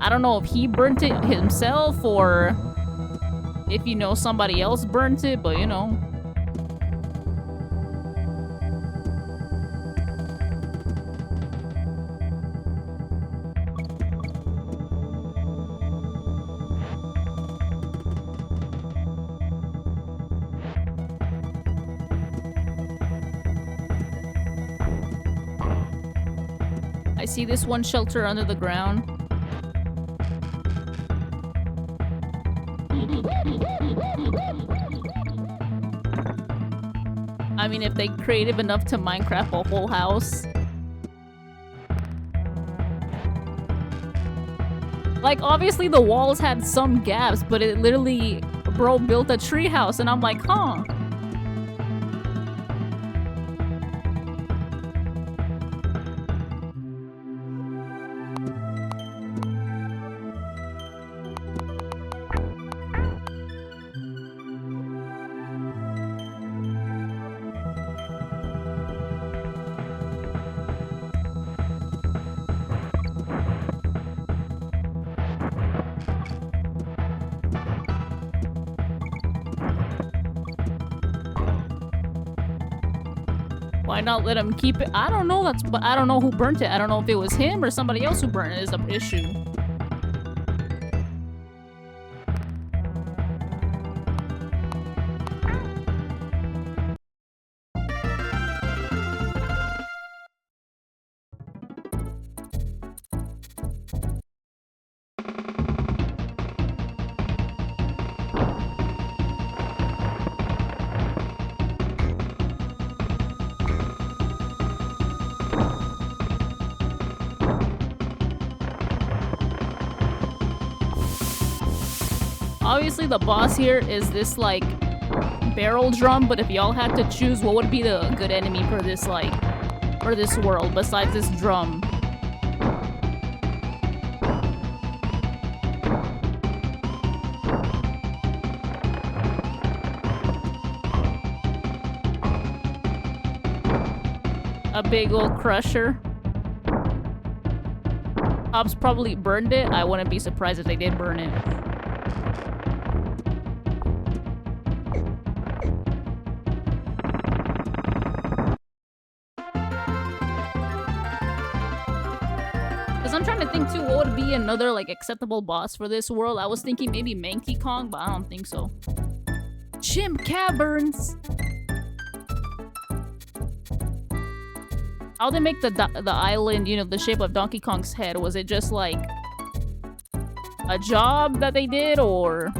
I don't know if he burnt it himself or if, you know, somebody else burnt it, but, you know. I see this one shelter under the ground. I mean, if they creative enough to Minecraft a whole house. Like, obviously the walls had some gaps, but it literally, bro, built a tree house, and I'm like, huh. Why not let him keep it? I don't know. But I don't know who burnt it. I don't know if it was him or somebody else who burnt it. Is the issue. Obviously, the boss here is this, like, barrel drum, but if y'all had to choose, what would be the good enemy for this, like, for this world, besides this drum? A big old crusher. Cops probably burned it. I wouldn't be surprised if they did burn it. I'm trying to think too, what would be another like acceptable boss for this world? I was thinking maybe Monkey Kong, but I don't think so. Chimp Caverns. How they make the island, you know, the shape of Donkey Kong's head? Was it just like a job that they did, or?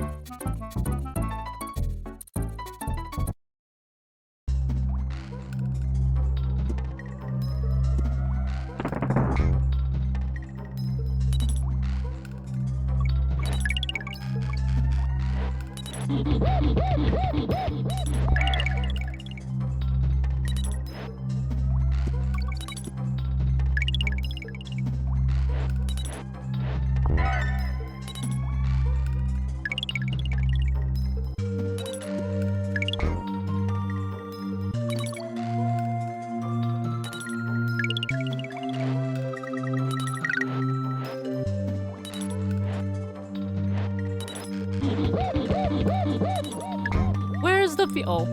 Where's the oh.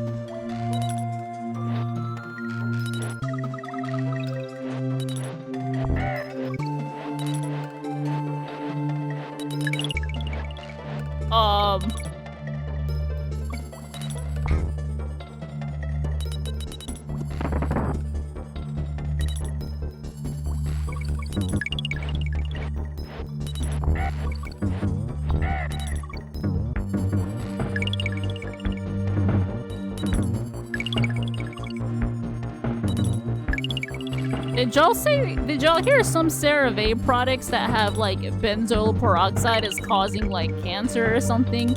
Did y'all hear some CeraVe products that have like benzoyl peroxide is causing like cancer or something?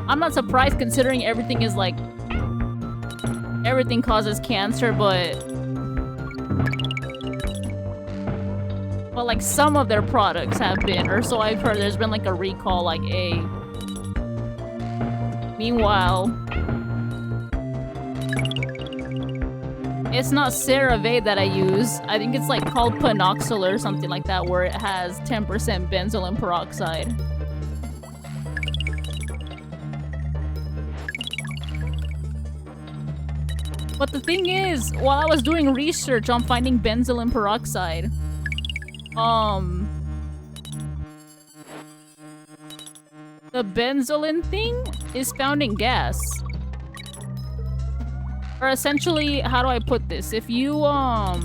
I'm not surprised considering everything is like, everything causes cancer, but like some of their products have been, or so I've heard. There's been like a recall, like meanwhile, it's not CeraVe that I use. I think it's like called Panoxyl or something like that, where it has 10% benzoyl peroxide. But the thing is, while I was doing research on finding benzoyl peroxide, the benzoline thing is found in gas. Or essentially, how do I put this? If you, I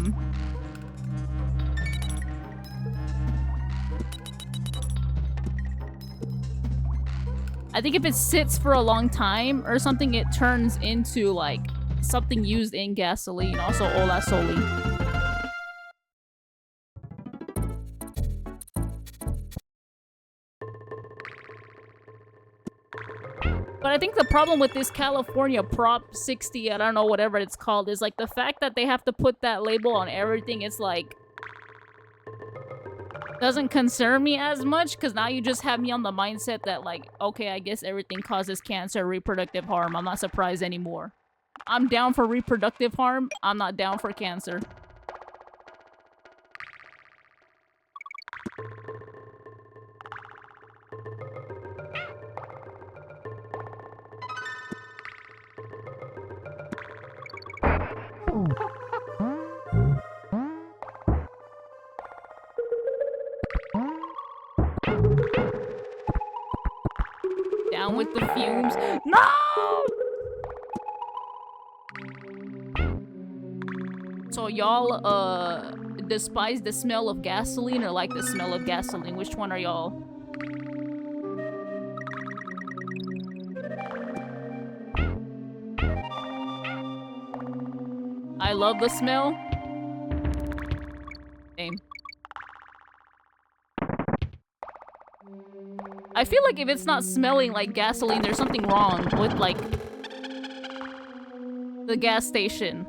think if it sits for a long time or something, it turns into, like, something used in gasoline. Also, Ola Soli. But I think the problem with this California Prop 60, I don't know, whatever it's called, is like the fact that they have to put that label on everything. It's like, doesn't concern me as much, because now you just have me on the mindset that like, okay, I guess everything causes cancer, reproductive harm. I'm not surprised anymore. I'm down for reproductive harm. I'm not down for cancer. down with the fumes. No! So y'all, despise the smell of gasoline or like the smell of gasoline? Which one are y'all? I love the smell. Same. I feel like if it's not smelling like gasoline, there's something wrong with, like, the gas station.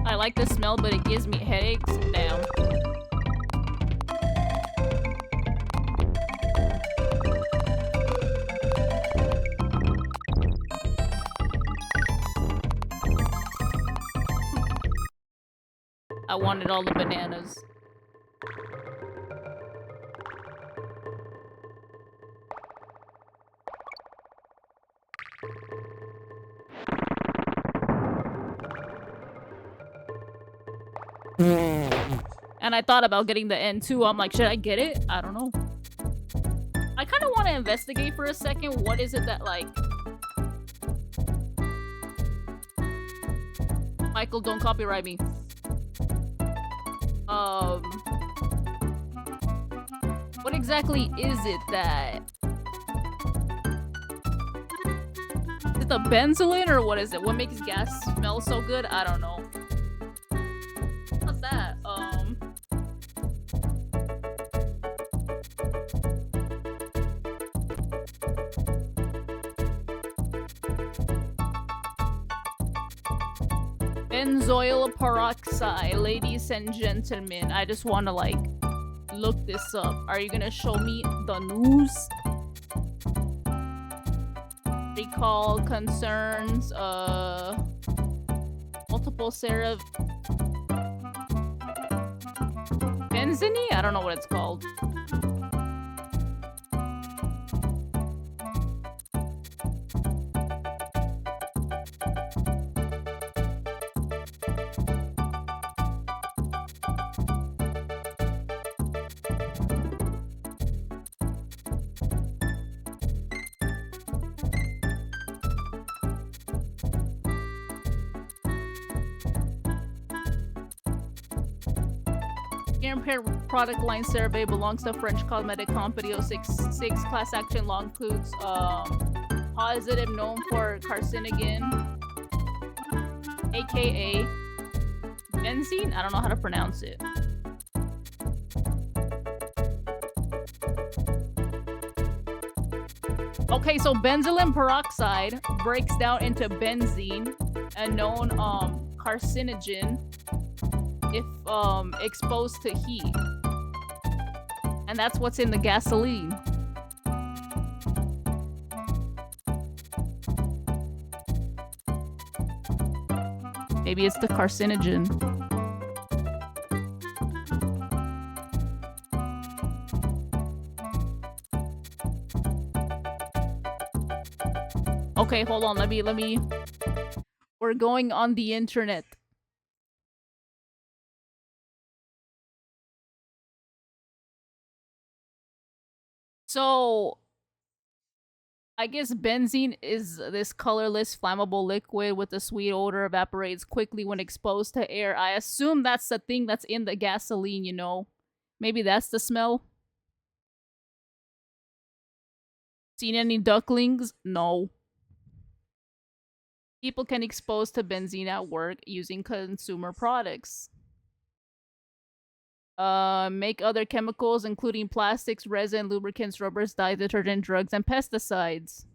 I like the smell, but it gives me headaches. Damn. I wanted all the bananas. And I thought about getting the end too. I'm like, should I get it? I don't know. I kind of want to investigate for a second. What is it that, like... Michael, don't copyright me. What exactly is it that... Is it the benzolin or what is it? What makes gas smell so good? I don't know. What's that? Benzoyl peroxide, ladies and gentlemen. I just want to, like, look this up. Are you gonna show me the news? Recall concerns, multiple syrup. Benzene? I don't know what it's called. Skincare product line survey belongs to French cosmetic company 066 class action law includes positive known for carcinogen, aka benzene. I don't know how to pronounce it. Okay, so benzylene peroxide breaks down into benzene, a known carcinogen if exposed to heat. And that's what's in the gasoline. Maybe it's the carcinogen. Okay, hold on. Let me. We're going on the internet. So, I guess benzene is this colorless, flammable liquid with a sweet odor, evaporates quickly when exposed to air. I assume that's the thing that's in the gasoline, you know? Maybe that's the smell? Seen any ducklings? No. People can expose to benzene at work using consumer products. Make other chemicals, including plastics, resin, lubricants, rubbers, dyes, detergent, drugs, and pesticides.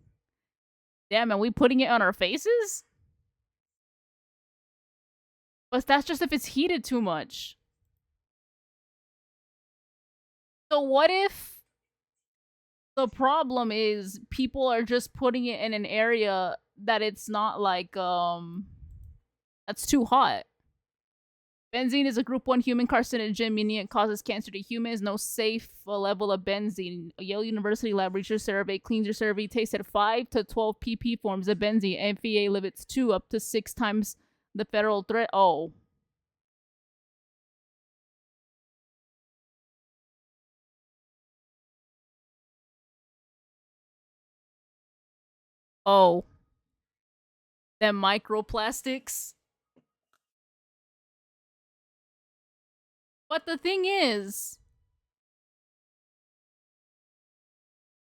Damn, are we putting it on our faces? But that's just if it's heated too much. So what if the problem is people are just putting it in an area that it's not like, that's too hot? Benzene is a group 1 human carcinogen, meaning it causes cancer to humans. No safe level of benzene. A Yale University lab research survey, 𝐂𝐭𝐦 survey tasted 5 to 12 pp forms of benzene. FDA limits 2 up to 6 times the federal threat. Oh. Oh. Them microplastics. But the thing is,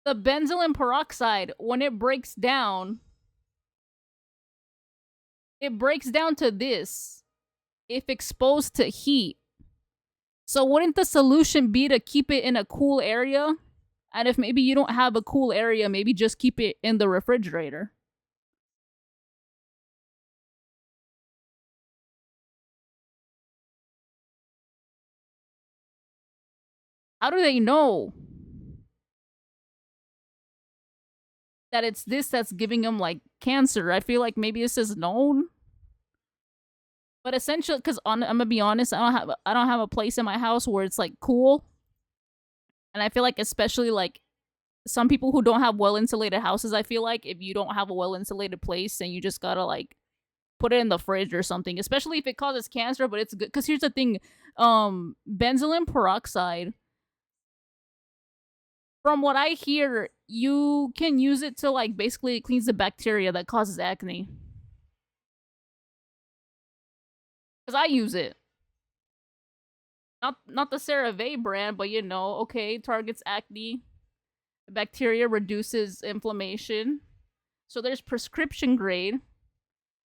the benzylene peroxide, when it breaks down to this if exposed to heat. So wouldn't the solution be to keep it in a cool area? And if maybe you don't have a cool area, maybe just keep it in the refrigerator. How do they know that it's this that's giving them like cancer? I feel like maybe this is known. But essentially, because I'm gonna be honest, I don't have a place in my house where it's like cool. And I feel like especially like some people who don't have well insulated houses, I feel like if you don't have a well insulated place, then you just gotta like put it in the fridge or something. Especially if it causes cancer, but it's good. Because here's the thing, benzylene peroxide, from what I hear, you can use it to like basically it cleans the bacteria that causes acne. Because I use it. Not the CeraVe brand, but you know, okay, targets acne. Bacteria reduces inflammation. So there's prescription grade.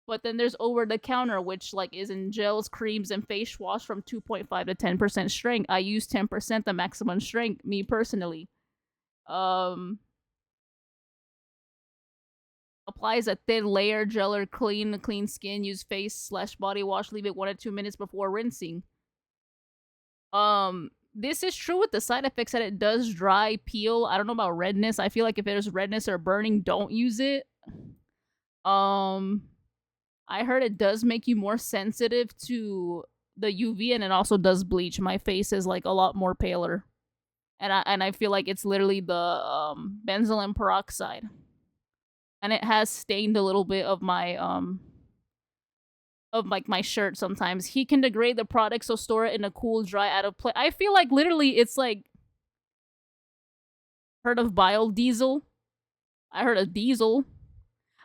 But then there's over the counter, which like is in gels, creams, and face wash from 2.5 to 10% strength. I use 10%, the maximum strength, me personally. Applies a thin layer, gel or clean skin. Use face/body wash. Leave it 1 to 2 minutes before rinsing. This is true with the side effects that it does dry, peel. I don't know about redness. I feel like if there's redness or burning, don't use it. I heard it does make you more sensitive to the UV, and it also does bleach. My face is like a lot more paler. And I feel like it's literally the benzylene peroxide. And it has stained a little bit of my my shirt sometimes. He can degrade the product, so store it in a cool, dry, out of place. I feel like literally it's like, heard of biodiesel? I heard of diesel.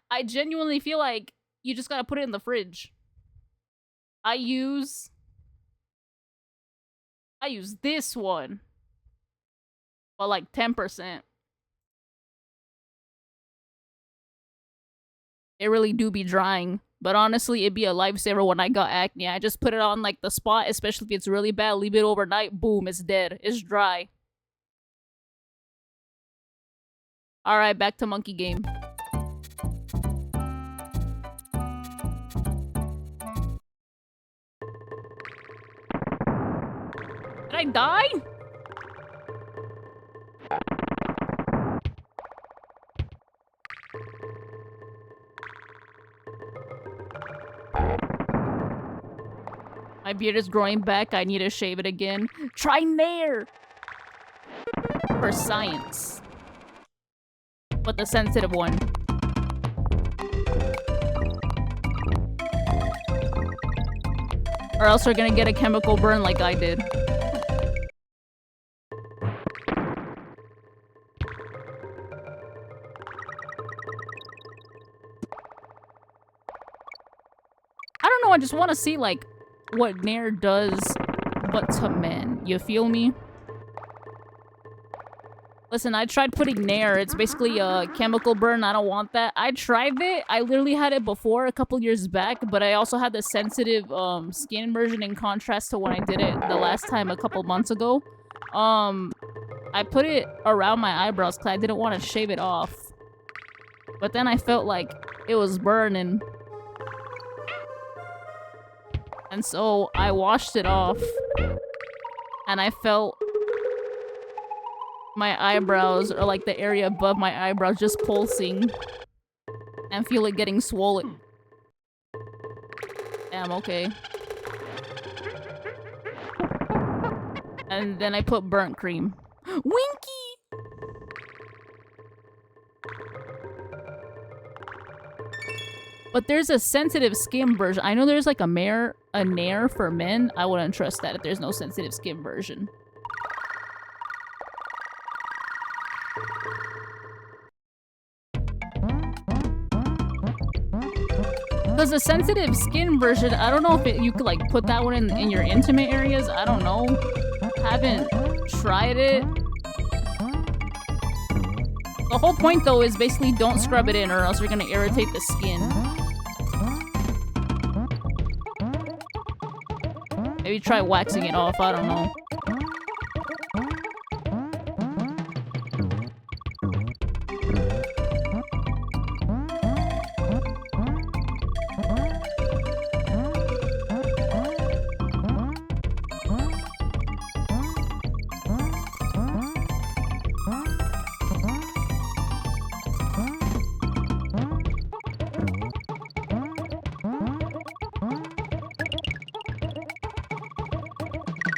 I genuinely feel like you just gotta put it in the fridge. I use this one, but like 10%. It really do be drying. But honestly, it'd be a lifesaver when I got acne. I just put it on like the spot, especially if it's really bad. Leave it overnight. Boom, it's dead. It's dry. Alright, back to monkey game. Did I die? My beard is growing back. I need to shave it again. Try Nair! For science. But the sensitive one. Or else we're gonna get a chemical burn like I did. I don't know, I just want to see, like, what Nair does, but to men. You feel me? Listen, I tried putting Nair. It's basically a chemical burn. I don't want that. I tried it. I literally had it before a couple years back, but I also had the sensitive skin version in contrast to when I did it the last time a couple months ago. I put it around my eyebrows because I didn't want to shave it off. But then I felt like it was burning. And so I washed it off. And I felt my eyebrows, or like the area above my eyebrows, just pulsing. And feel it getting swollen. Damn, okay. And then I put burnt cream. Winky! But there's a sensitive skin version. I know there's like a Nair for men. I wouldn't trust that if there's no sensitive skin version. Because the sensitive skin version, I don't know if you could like put that one in your intimate areas. I don't know. Haven't tried it. The whole point though is basically don't scrub it in or else you're gonna irritate the skin. Maybe try waxing it off, I don't know.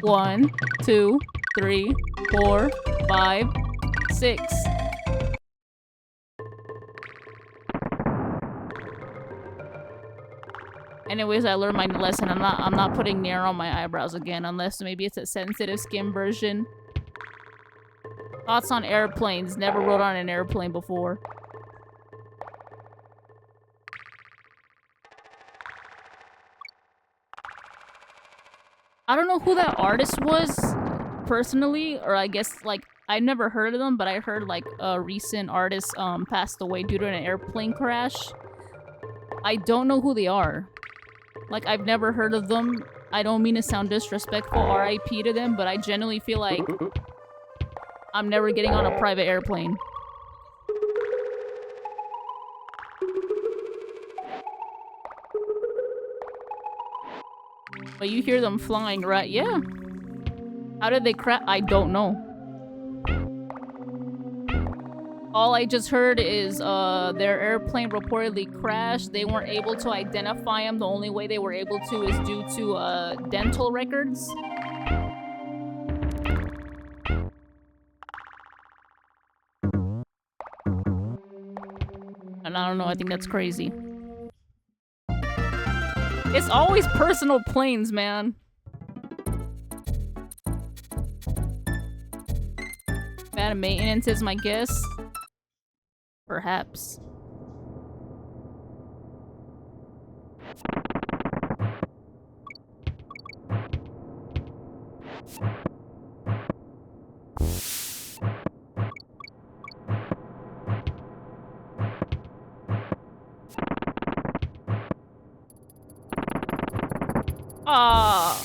One, 2, 3, 4, 5, 6. Anyways, I learned my lesson. I'm not putting Nair on my eyebrows again unless maybe it's a sensitive skin version. Thoughts on airplanes. Never rode on an airplane before. I don't know who that artist was, personally, or I guess, like, I never heard of them, but I heard, like, a recent artist, passed away due to an airplane crash. I don't know who they are. Like, I've never heard of them. I don't mean to sound disrespectful, RIP to them, but I genuinely feel like I'm never getting on a private airplane. But you hear them flying, right? Yeah. How did they crash? I don't know. All I just heard is their airplane reportedly crashed. They weren't able to identify him. The only way they were able to is due to dental records. And I don't know, I think that's crazy. It's always personal planes, man. Bad maintenance is my guess. Perhaps. Ah.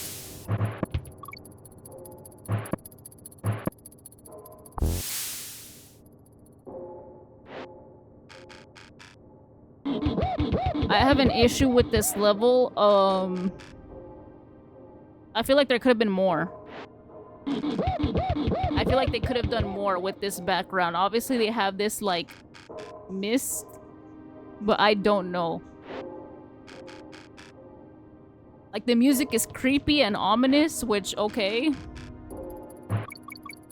I have an issue with this level. I feel like there could have been more. I feel like they could have done more with this background. Obviously, they have this, like, mist, but I don't know. Like, the music is creepy and ominous, which, okay.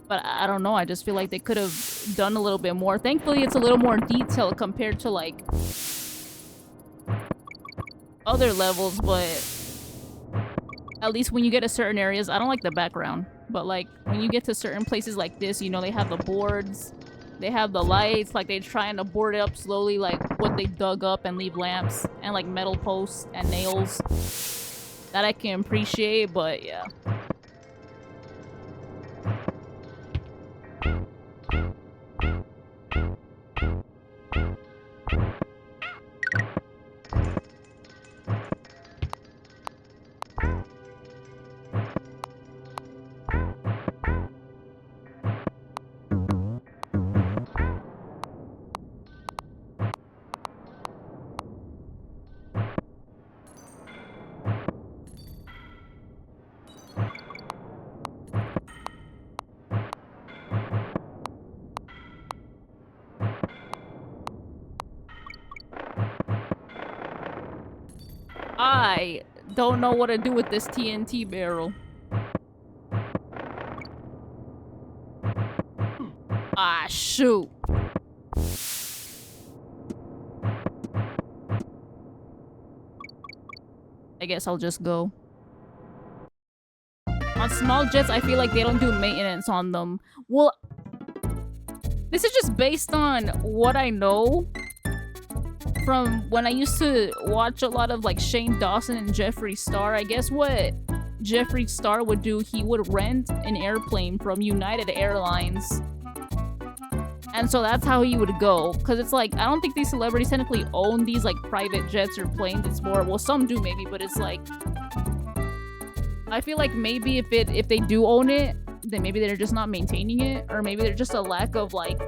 But I don't know, I just feel like they could have done a little bit more. Thankfully, it's a little more detailed compared to, like, other levels, but at least when you get to certain areas, I don't like the background, but, like, when you get to certain places like this, you know, they have the boards, they have the lights, like, they're trying to board it up slowly, like, what they dug up and leave lamps, and, like, metal posts and nails. That I can appreciate, but yeah. I don't know what to do with this TNT barrel. shoot. I guess I'll just go. On small jets, I feel like they don't do maintenance on them. Well, this is just based on what I know from when I used to watch a lot of like Shane Dawson and Jeffree Star. I guess what Jeffree Star would do, he would rent an airplane from United Airlines. And so that's how he would go. Because it's like, I don't think these celebrities technically own these like private jets or planes. It's more, well, some do maybe, but it's like, I feel like maybe if they do own it, then maybe they're just not maintaining it, or maybe there's just a lack of like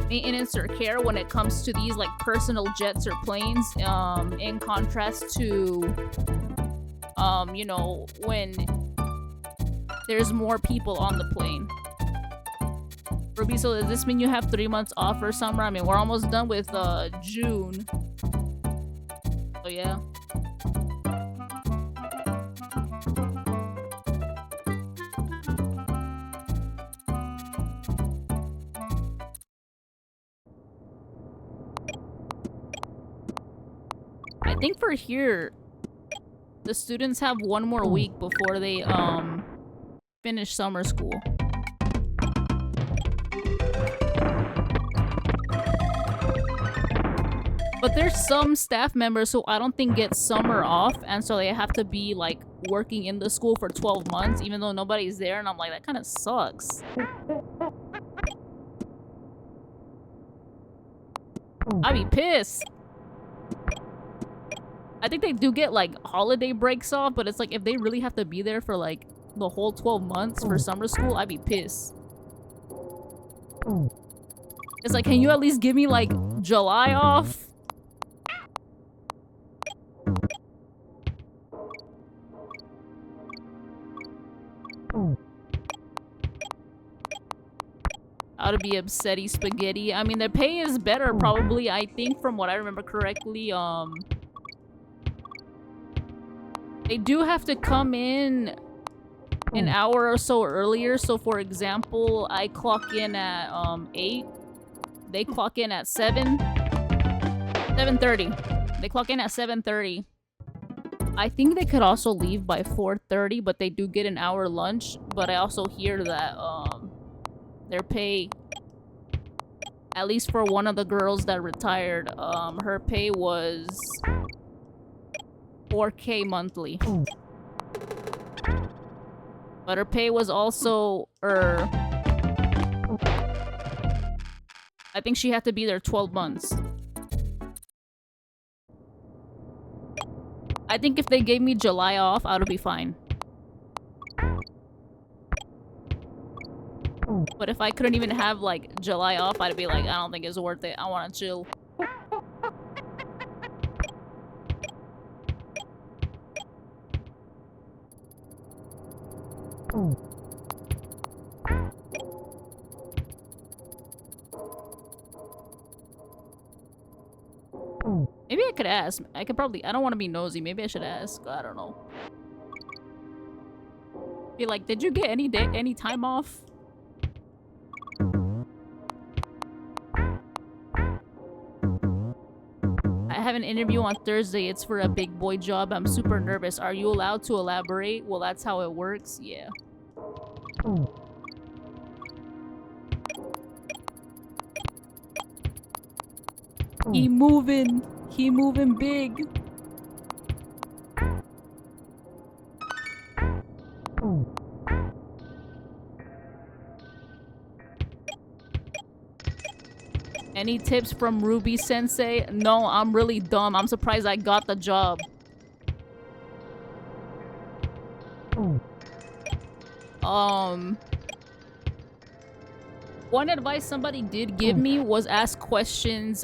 maintenance or care when it comes to these like personal jets or planes, in contrast to you know, when there's more people on the plane. Ruby, so does this mean you have 3 months off for summer? I mean, we're almost done with June. So yeah. I think for here, the students have 1 more week before they finish summer school. But there's some staff members who I don't think get summer off, and so they have to be like working in the school for 12 months even though nobody's there, and I'm like, that kind of sucks. I'd be pissed. I think they do get like holiday breaks off, but it's like if they really have to be there for like the whole 12 months for summer school, I'd be pissed. It's like, can you at least give me like July off? How to be upsetty spaghetti. I mean, the pay is better probably, I think, from what I remember correctly. They do have to come in an hour or so earlier. So for example, I clock in at 8. They clock in at 7:30. They clock in at 7:30. I think they could also leave by 4:30, but they do get an hour lunch. But I also hear that their pay, at least for one of the girls that retired, her pay was $4K monthly. But her pay was also, I think she had to be there 12 months. I think if they gave me July off, I would be fine. But if I couldn't even have like July off, I'd be like, I don't think it's worth it. I want to chill. Maybe I could ask. I could probably, I don't want to be nosy. Maybe I should ask. I don't know. Be like, did you get any time off? I have an interview on Thursday. It's for a big boy job. I'm super nervous. Are you allowed to elaborate? Well, that's how it works. Yeah. He moving big. Any tips from Ruby Sensei? No, I'm really dumb. I'm surprised I got the job. One advice somebody did give me was ask questions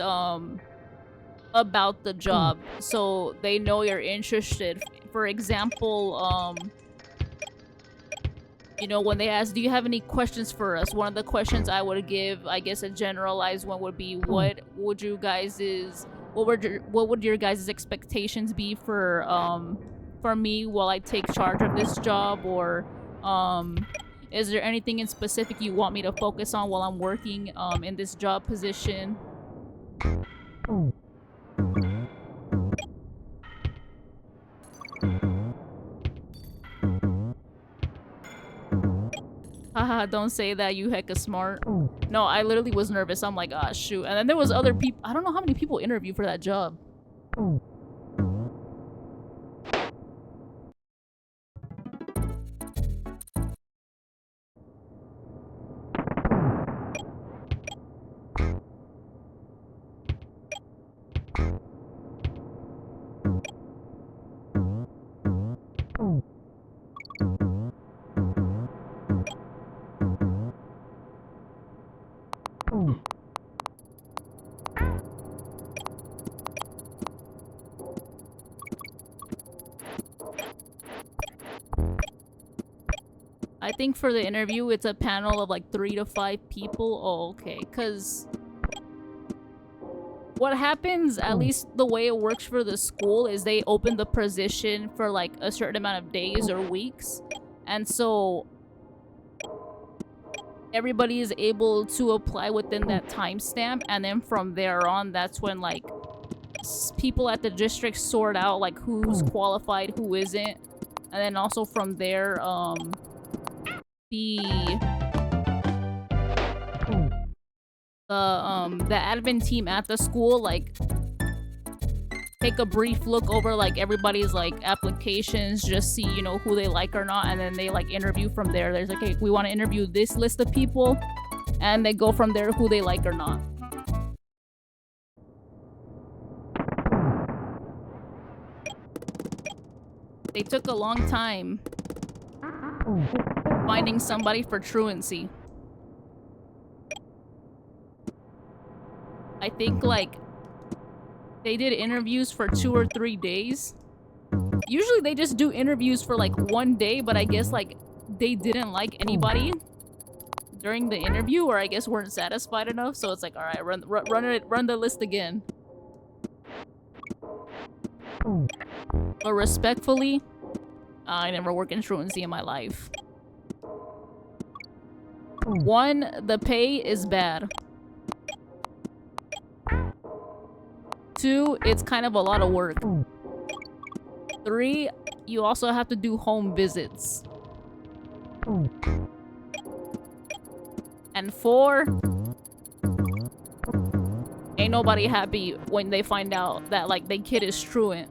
about the job so they know you're interested. For example, you know, when they ask, do you have any questions for us? One of the questions I would give, I guess a generalized one would be, what would your guys's expectations be for me while I take charge of this job? Or Is there anything in specific you want me to focus on while I'm working in this job position? Haha, don't say that, you hecka smart. No, I literally was nervous. I'm like, ah, shoot. And then there was other people. I don't know how many people interviewed for that job. I think for the interview, it's a panel of like 3 to 5 people. Oh, okay. Because what happens, at least the way it works for the school, is they open the position for like a certain amount of days or weeks. And so everybody is able to apply within that timestamp. And then from there on, that's when like people at the district sort out like who's qualified, who isn't. And then also from there, the admin team at the school like take a brief look over like everybody's like applications, just see, you know, who they like or not, and then they like interview from there. There's like, hey, we want to interview this list of people, and they go from there who they like or not. They took a long time finding somebody for truancy. I think like they did interviews for 2 or 3 days. Usually they just do interviews for like 1 day, but I guess like they didn't like anybody during the interview, or I guess weren't satisfied enough. So it's like, all right, run the list again. But respectfully, I never worked in truancy in my life. 1, the pay is bad. 2, it's kind of a lot of work. 3, you also have to do home visits. And 4, ain't nobody happy when they find out that like their kid is truant.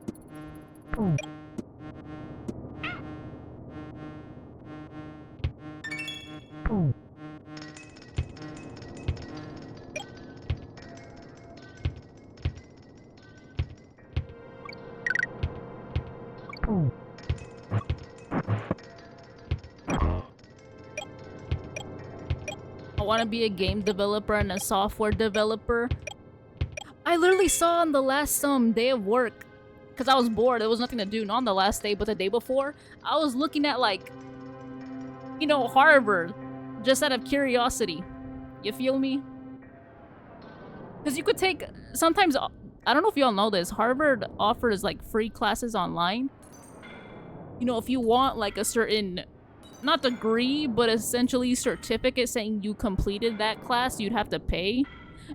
I want to be a game developer and a software developer. I literally saw on the last day of work, because I was bored, there was nothing to do, not on the last day, but the day before, I was looking at like, you know, Harvard, just out of curiosity. You feel me? Because you could take, sometimes, I don't know if y'all know this, Harvard offers like free classes online. You know, if you want like a certain, not degree, but essentially certificate saying you completed that class, you'd have to pay.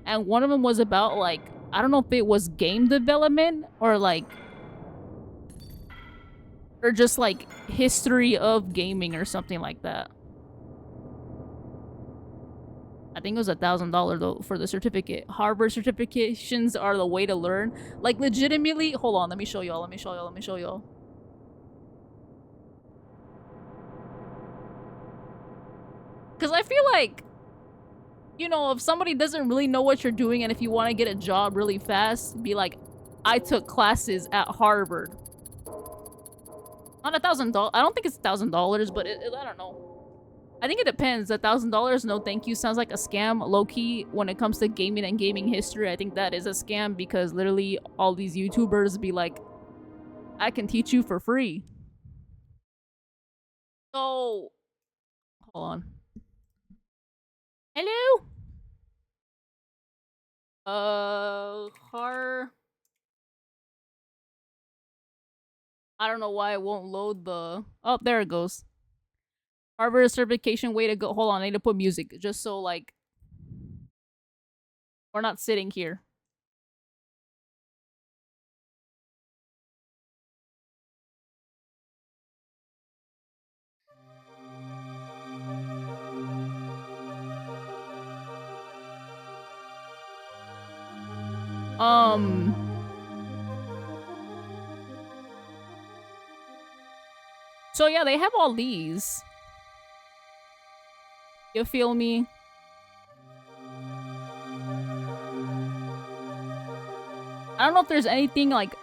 And one of them was about like, I don't know if it was game development or like, or just like history of gaming or something like that. I think it was $1,000 though for the certificate. Harvard certifications are the way to learn. Like legitimately, hold on, let me show y'all. Because I feel like, you know, if somebody doesn't really know what you're doing and if you want to get a job really fast, be like, I took classes at Harvard. Not $1,000. I don't think it's $1,000, but I don't know. I think it depends. $1,000, no thank you, sounds like a scam. Low-key, when it comes to gaming and gaming history, I think that is a scam because literally all these YouTubers be like, I can teach you for free. So, hold on. Hello? I don't know why it won't load the... Oh, there it goes. Harvard certification, way to go. Hold on, I need to put music just so like we're not sitting here. So yeah, they have all these. You feel me? I don't know if there's anything like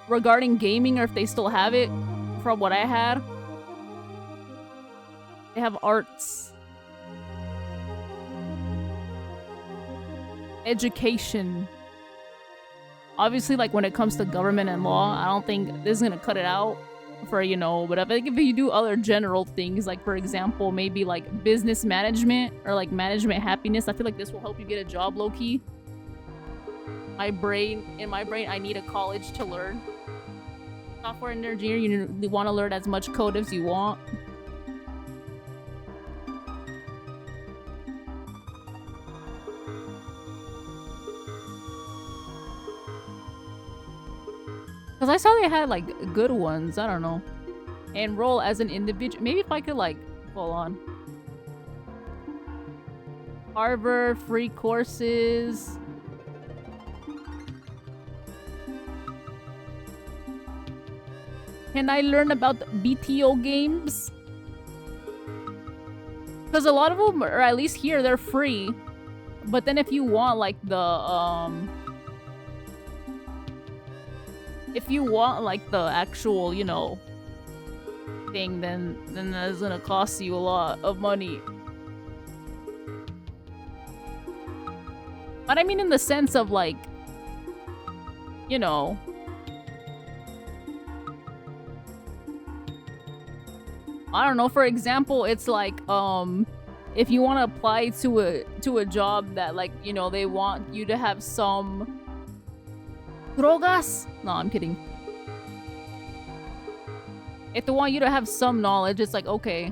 regarding gaming or if they still have it from what I had. They have arts. Education. Obviously, like when it comes to government and law, I don't think this is gonna cut it out for, you know, but I think if you do other general things, like for example, maybe like business management or like management happiness, I feel like this will help you get a job low-key. In my brain, I need a college to learn. Software engineer, you want to learn as much code as you want. Because I saw they had like good ones. I don't know. Enroll as an individual. Maybe if I could like, hold on. Harvard, free courses. Can I learn about BTO games? Because a lot of them, or at least here, they're free. But then if you want like the if you want like the actual, you know, thing, then that's gonna cost you a lot of money. But I mean in the sense of like, you know, I don't know, for example, it's like if you want to apply to a job that, like, you know, they want you to have some drogas. No, I'm kidding. If they want you to have some knowledge, it's like, okay.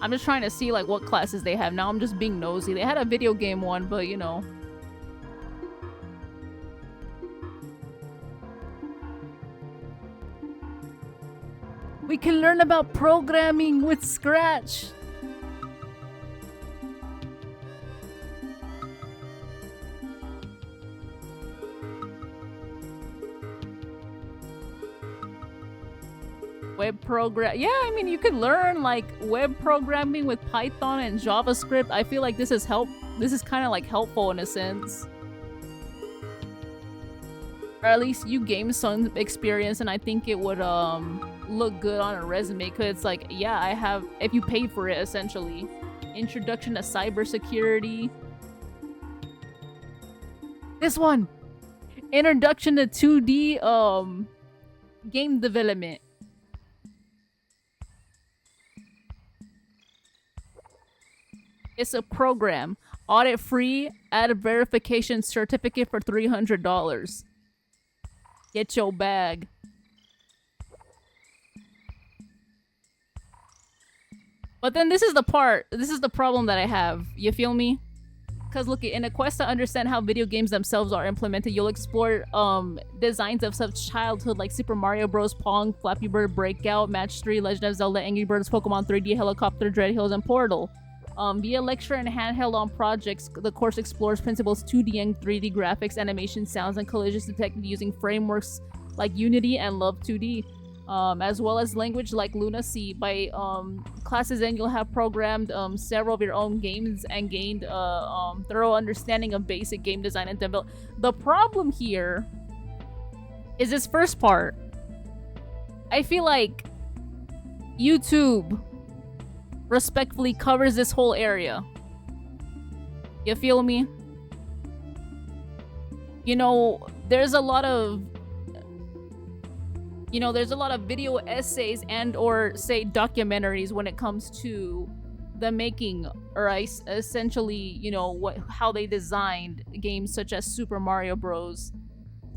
I'm just trying to see like what classes they have. Now I'm just being nosy. They had a video game one, but you know. We can learn about programming with Scratch. Web program. Yeah, I mean, you could learn like web programming with Python and JavaScript. I feel like this is kind of like helpful in a sense. Or at least you gain some experience, and I think it would look good on a resume, because it's like, yeah, I have, if you pay for it, essentially. Introduction to cybersecurity. This one! Introduction to 2D game development. It's a program. Audit free. Add a verification certificate for $300. Get your bag. But then this is the problem that I have. You feel me? Because look, in a quest to understand how video games themselves are implemented, you'll explore designs of such childhood like Super Mario Bros. Pong, Flappy Bird, Breakout, Match 3, Legend of Zelda, Angry Birds, Pokemon 3D, Helicopter, Dread Hills, and Portal. Via lecture and handheld on projects, the course explores principles 2D and 3D graphics, animation, sounds, and collisions detected using frameworks like Unity and Love 2D, as well as language like Luna C. By classes end, you'll have programmed several of your own games and gained thorough understanding of basic game design and development. The problem here is this first part. I feel like YouTube respectfully covers this whole area. You feel me? You know, there's a lot of video essays and or say documentaries when it comes to the making, or essentially, you know, how they designed games such as Super Mario Bros,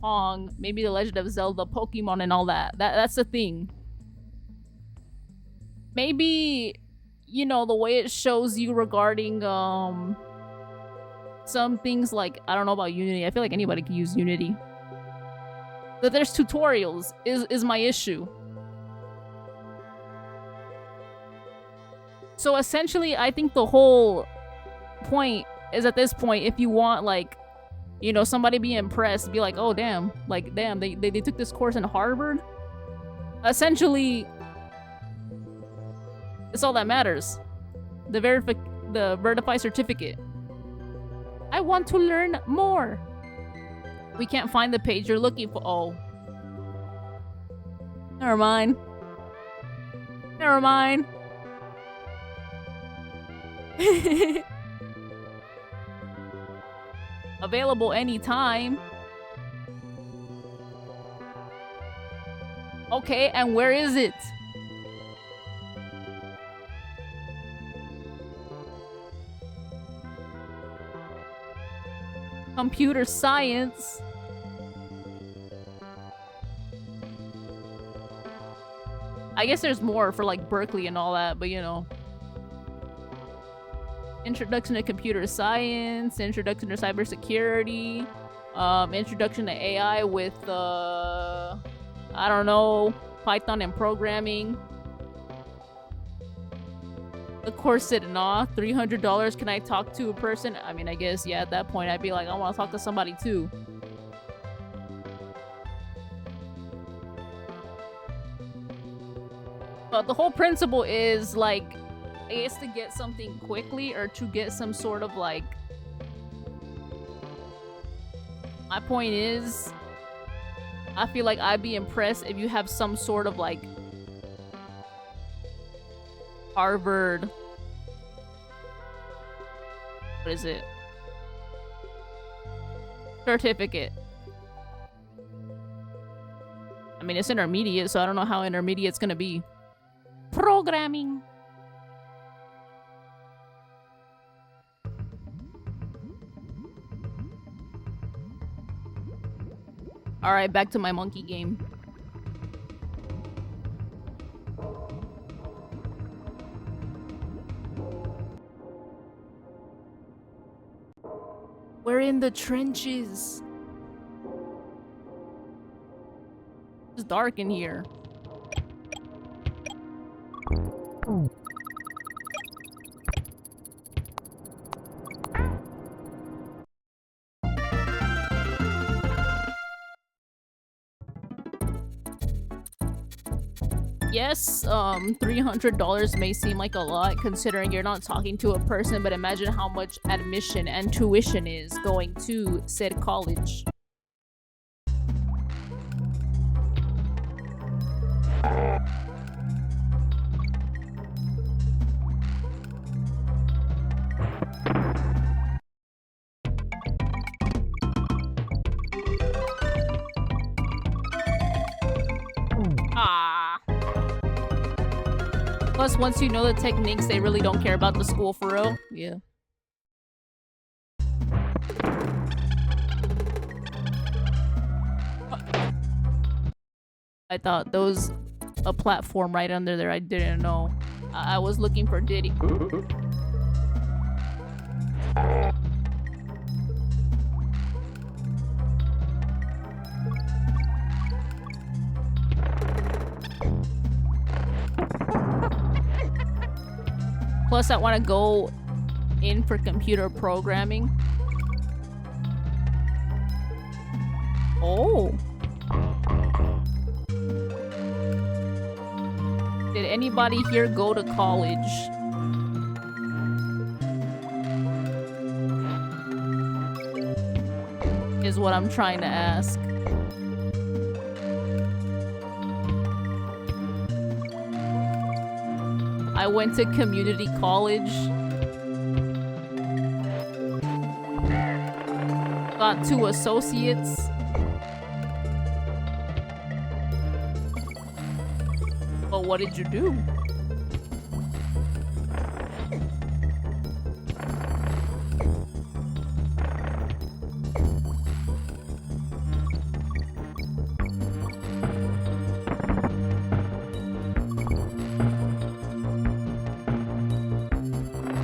Pong, maybe The Legend of Zelda, Pokemon, and all that. That's the thing. Maybe, you know, the way it shows you regarding some things, like, I don't know about Unity. I feel like anybody can use Unity. That there's tutorials is my issue. So essentially, I think the whole point is, at this point, if you want, like, you know, somebody be impressed, be like, oh damn, like, damn, they took this course in Harvard. Essentially, it's all that matters. The verified certificate. I want to learn more. We can't find the page you're looking for. Oh. Never mind. Never mind. Available anytime. Okay, and where is it? Computer science. I guess there's more for, like, Berkeley and all that, but you know. Introduction to computer science, introduction to cybersecurity, introduction to AI with, I don't know, Python and programming. The course said, nah, $300, can I talk to a person? I mean, I guess, yeah, at that point, I'd be like, I want to talk to somebody too. But the whole principle is, like, I guess to get something quickly, or to get some sort of, like... My point is, I feel like I'd be impressed if you have some sort of, like, Harvard... What is it? Certificate. I mean, it's intermediate, so I don't know how intermediate it's gonna be. Programming. Alright, back to my monkey game. We're in the trenches. It's dark in here. Yes, $300 may seem like a lot considering you're not talking to a person, but imagine how much admission and tuition is going to said college. Plus, once you know the techniques, they really don't care about the school for real. Yeah. I thought there was a platform right under there. I didn't know. I was looking for Diddy. Plus, I want to go in for computer programming. Oh. Did anybody here go to college? Is what I'm trying to ask. I went to community college. Got 2 associates. But what did you do?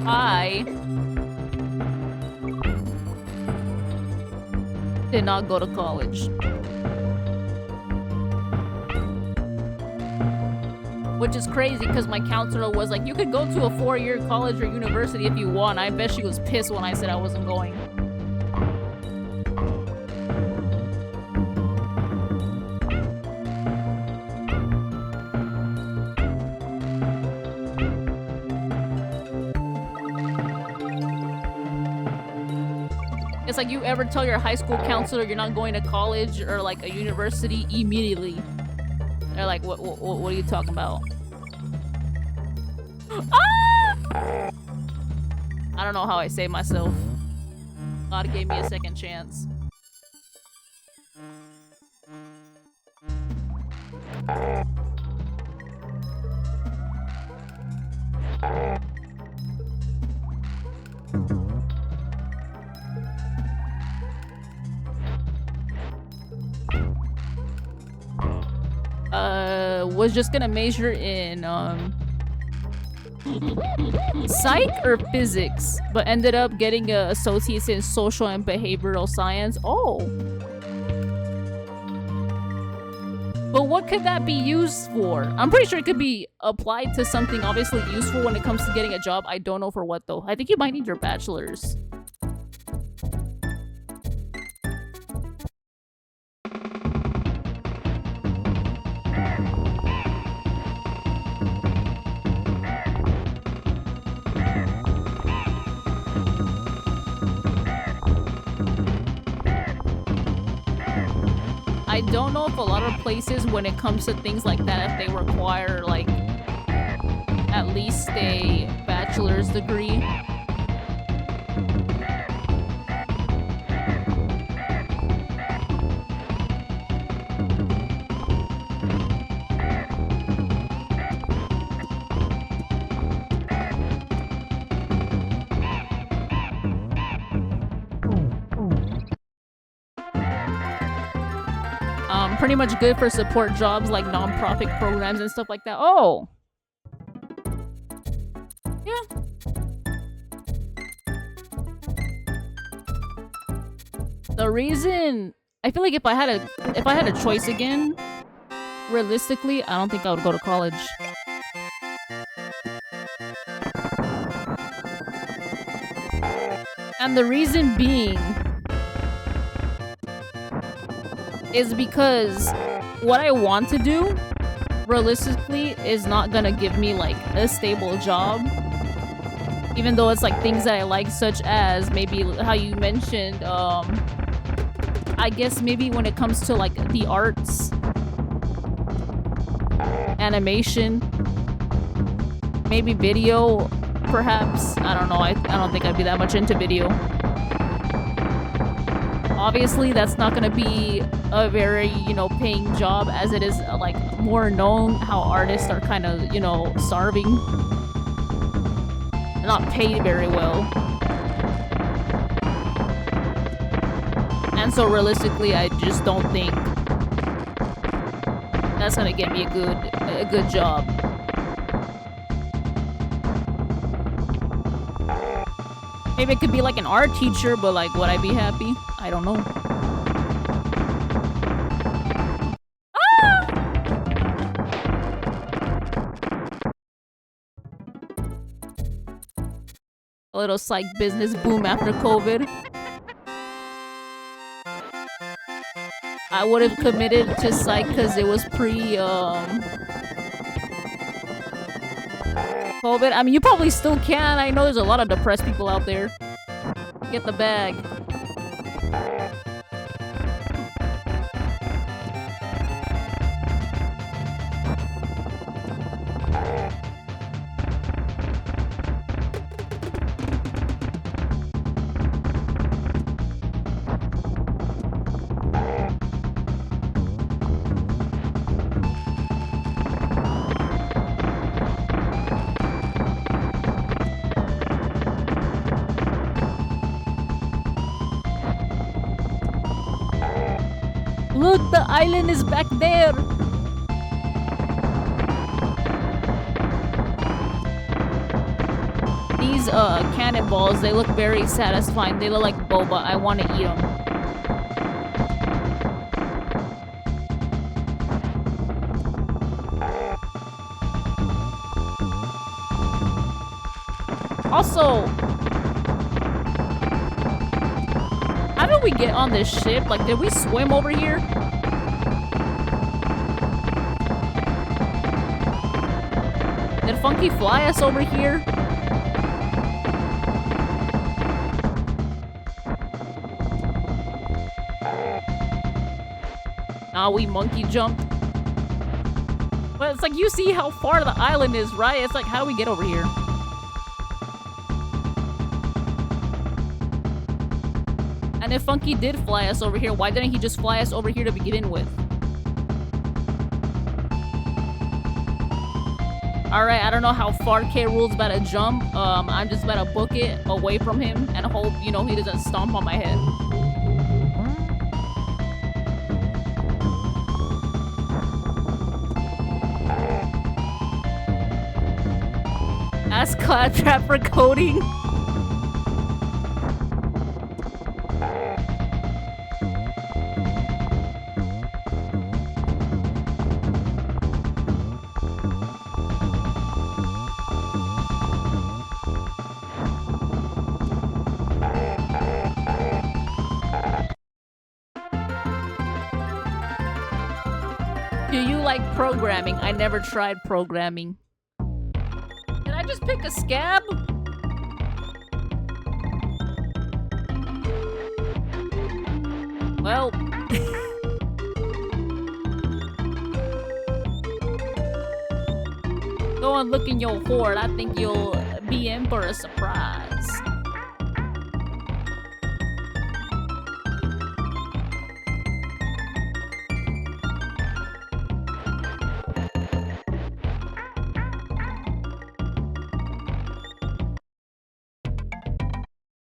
I did not go to college. Which is crazy because my counselor was like, you could go to a 4-year college or university if you want. I bet she was pissed when I said I wasn't going. It's like you ever tell your high school counselor you're not going to college or like a university immediately. They're like, what are you talking about? Ah! I don't know how I saved myself. God gave me a second chance. Was just gonna major in psych or physics, but ended up getting a associate's in social and behavioral science. Oh. But what could that be used for? I'm pretty sure it could be applied to something obviously useful when it comes to getting a job. I don't know for what though. I think you might need your bachelor's. I don't know if a lot of places, when it comes to things like that, if they require, like, at least a bachelor's degree. Pretty much good for support jobs like nonprofit programs and stuff like that. Oh. Yeah. The reason I feel like if I had a choice again, realistically, I don't think I would go to college. And the reason being is because what I want to do, realistically, is not gonna give me, like, a stable job. Even though it's, like, things that I like, such as maybe how you mentioned, I guess maybe when it comes to, like, the arts, animation, maybe video, perhaps. I don't know. I don't think I'd be that much into video. Obviously, that's not gonna be a very, paying job, as it is, like, more known how artists are kind of, starving. Not paid very well. And so realistically, I just don't think that's gonna get me a good job. Maybe it could be like an art teacher, but, like, would I be happy? I don't know. Ah! A little psych business boom after COVID. I would have committed to psych because it was COVID. I mean, you probably still can. I know there's a lot of depressed people out there. Get the bag. Look, the island is back there. these cannonballs, they look very satisfying. They look like boba. I want to eat them. Also, how did we get on this ship? Like, did we swim over here? Did Funky fly us over here? Nah, we monkey jumped. But it's like, you see how far the island is, right? It's like, how do we get over here? And if Funky did fly us over here, why didn't he just fly us over here to begin with? Alright, I don't know how far K-Rool's about to jump. I'm just about to book it away from him and hope, you know, he doesn't stomp on my head. Ask Claptrap for coding. Do you like programming? I never tried programming. Did I just pick a scab? Well... Go and look in your hoard. I think you'll be in for a surprise.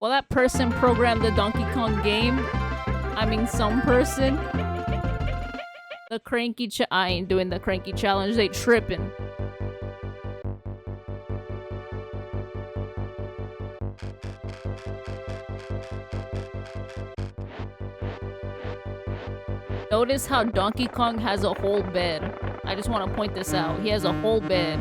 Well, that person programmed the Donkey Kong game. I mean, some person. The cranky I ain't doing the cranky challenge. They tripping. Notice how Donkey Kong has a whole bed. I just want to point this out. He has a whole bed.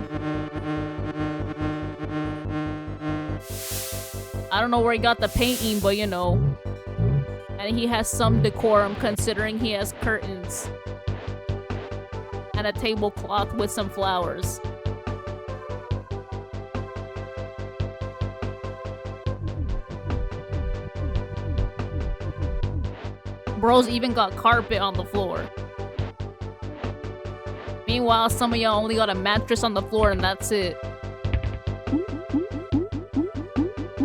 I don't know where he got the painting, but you know. And he has some decorum considering he has curtains. And a tablecloth with some flowers. Bro's even got carpet on the floor. Meanwhile, some of y'all only got a mattress on the floor and that's it.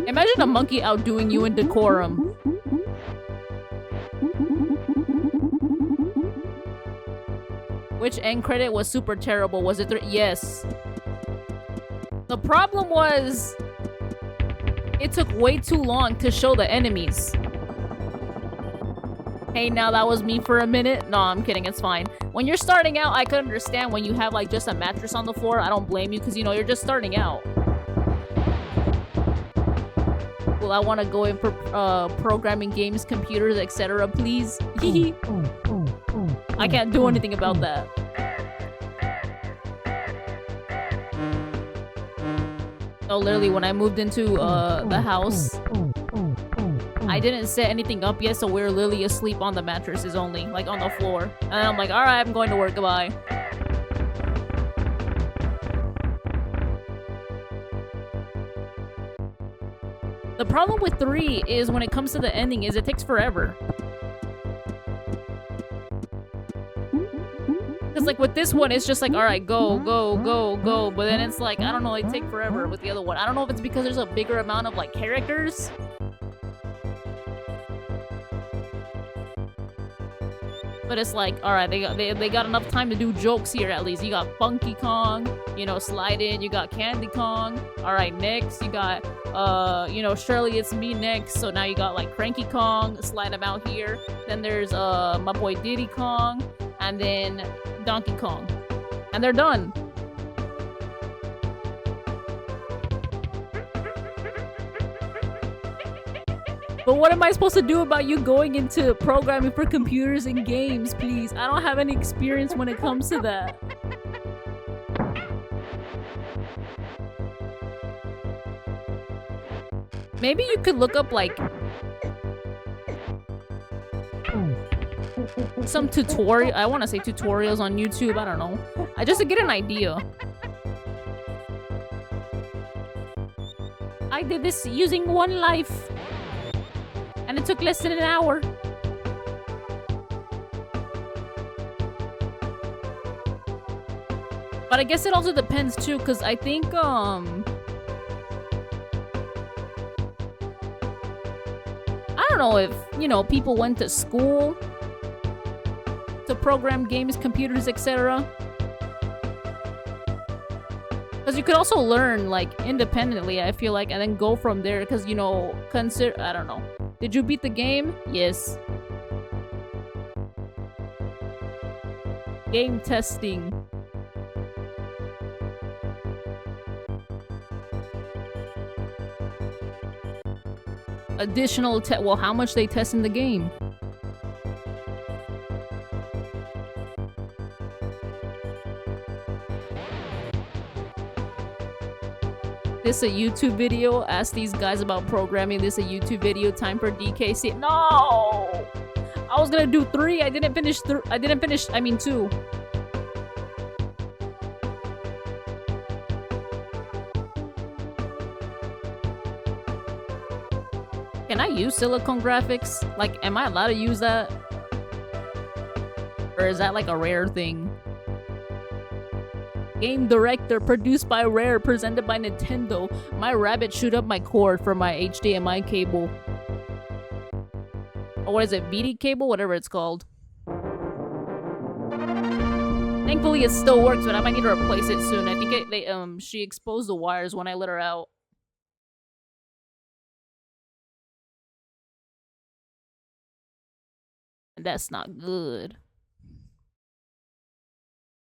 Imagine a monkey outdoing you in decorum. Which end credit was super terrible? Was it yes. The problem was... it took way too long to show the enemies. Hey, now that was me for a minute. No, I'm kidding. It's fine. When you're starting out, I could understand when you have like just a mattress on the floor. I don't blame you because, you know, you're just starting out. Well, I want to go in for programming games, computers, etc. Please. I can't do anything about that. So literally, when I moved into the house, I didn't set anything up yet, so we were literally asleep on the mattresses only, like on the floor. And I'm like, alright, I'm going to work, goodbye. The problem with 3 is when it comes to the ending is it takes forever. Because like with this one, it's just like, alright, go, go, go, go. But then it's like, I don't know, it take forever with the other one. I don't know if it's because there's a bigger amount of like characters. But it's like, alright, they got enough time to do jokes here at least. You got Funky Kong, you know, Slide In. You got Candy Kong. Alright, next you got, you know, Surely It's Me next. So now you got like Cranky Kong, slide him out here. Then there's my boy Diddy Kong, and then Donkey Kong. And they're done. But what am I supposed to do about you going into programming for computers and games, please? I don't have any experience when it comes to that. Maybe you could look up, like, some tutorial. I want to say tutorials on YouTube. I don't know. Just to get an idea. I did this using one life. And it took less than an hour. But I guess it also depends too, because I think, I don't know if, you know, people went to school to program games, computers, etc. Because you could also learn, like, independently, I feel like, and then go from there. Because, you know, I don't know. Did you beat the game? Yes. Game testing. Additional well, how much they test in the game? This a YouTube video? Ask these guys about programming. This a YouTube video. Time for DKC. No! I was gonna do 3. I didn't finish 2. Can I use silicone graphics? Like, am I allowed to use that? Or is that like a rare thing? Game director, produced by Rare, presented by Nintendo. My rabbit shoot up my cord for my HDMI cable. Or what is it? VD cable? Whatever it's called. Thankfully it still works, but I might need to replace it soon. I think she exposed the wires when I let her out. And that's not good.